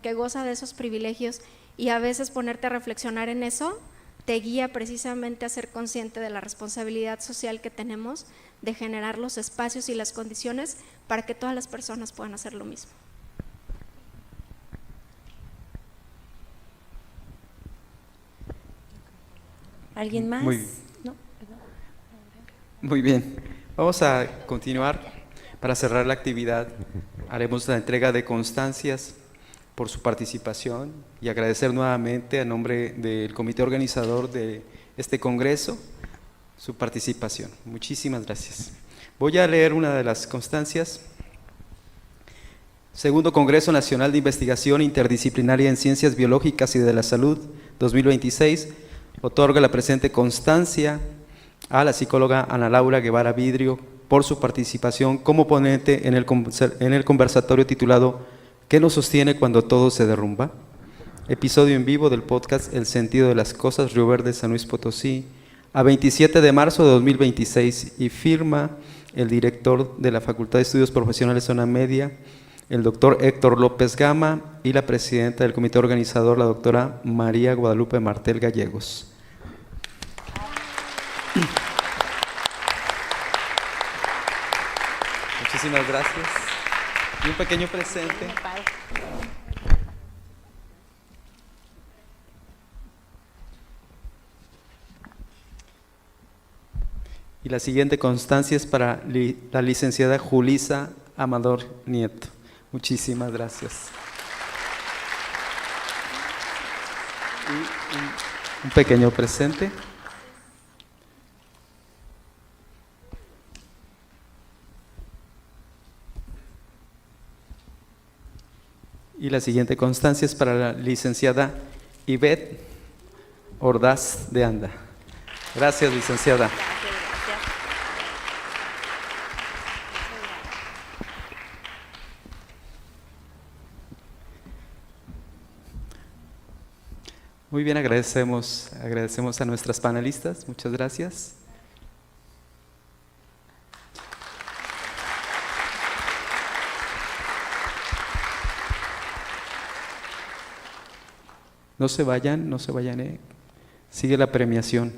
que goza de esos privilegios, y a veces ponerte a reflexionar en eso te guía precisamente a ser consciente de la responsabilidad social que tenemos de generar los espacios y las condiciones para que todas las personas puedan hacer lo mismo. ¿Alguien más? Muy bien. ¿No? Muy bien, vamos a continuar. Para cerrar la actividad haremos la entrega de constancias por su participación y agradecer nuevamente a nombre del comité organizador de este congreso su participación. Muchísimas gracias. Voy a leer una de las constancias. Segundo Congreso Nacional de Investigación Interdisciplinaria en Ciencias Biológicas y de la Salud 2026 otorga la presente constancia a la psicóloga Ana Laura Guevara Vidrio por su participación como ponente en el conversatorio titulado ¿Qué nos sostiene cuando todo se derrumba? Episodio en vivo del podcast El sentido de las cosas, Río Verde, San Luis Potosí, a 27 de marzo de 2026, y firma el director de la Facultad de Estudios Profesionales Zona Media, el doctor Héctor López Gama, y la presidenta del comité organizador, la doctora María Guadalupe Martel Gallegos. Muchísimas gracias. Y un pequeño presente. Y la siguiente constancia es para la licenciada Julisa Amador Nieto. Muchísimas gracias. Y un pequeño presente. Y la siguiente constancia es para la licenciada Ivette Ordaz de Anda. Gracias, licenciada. Muy bien, agradecemos a nuestras panelistas. Muchas gracias. No se vayan, sigue la premiación.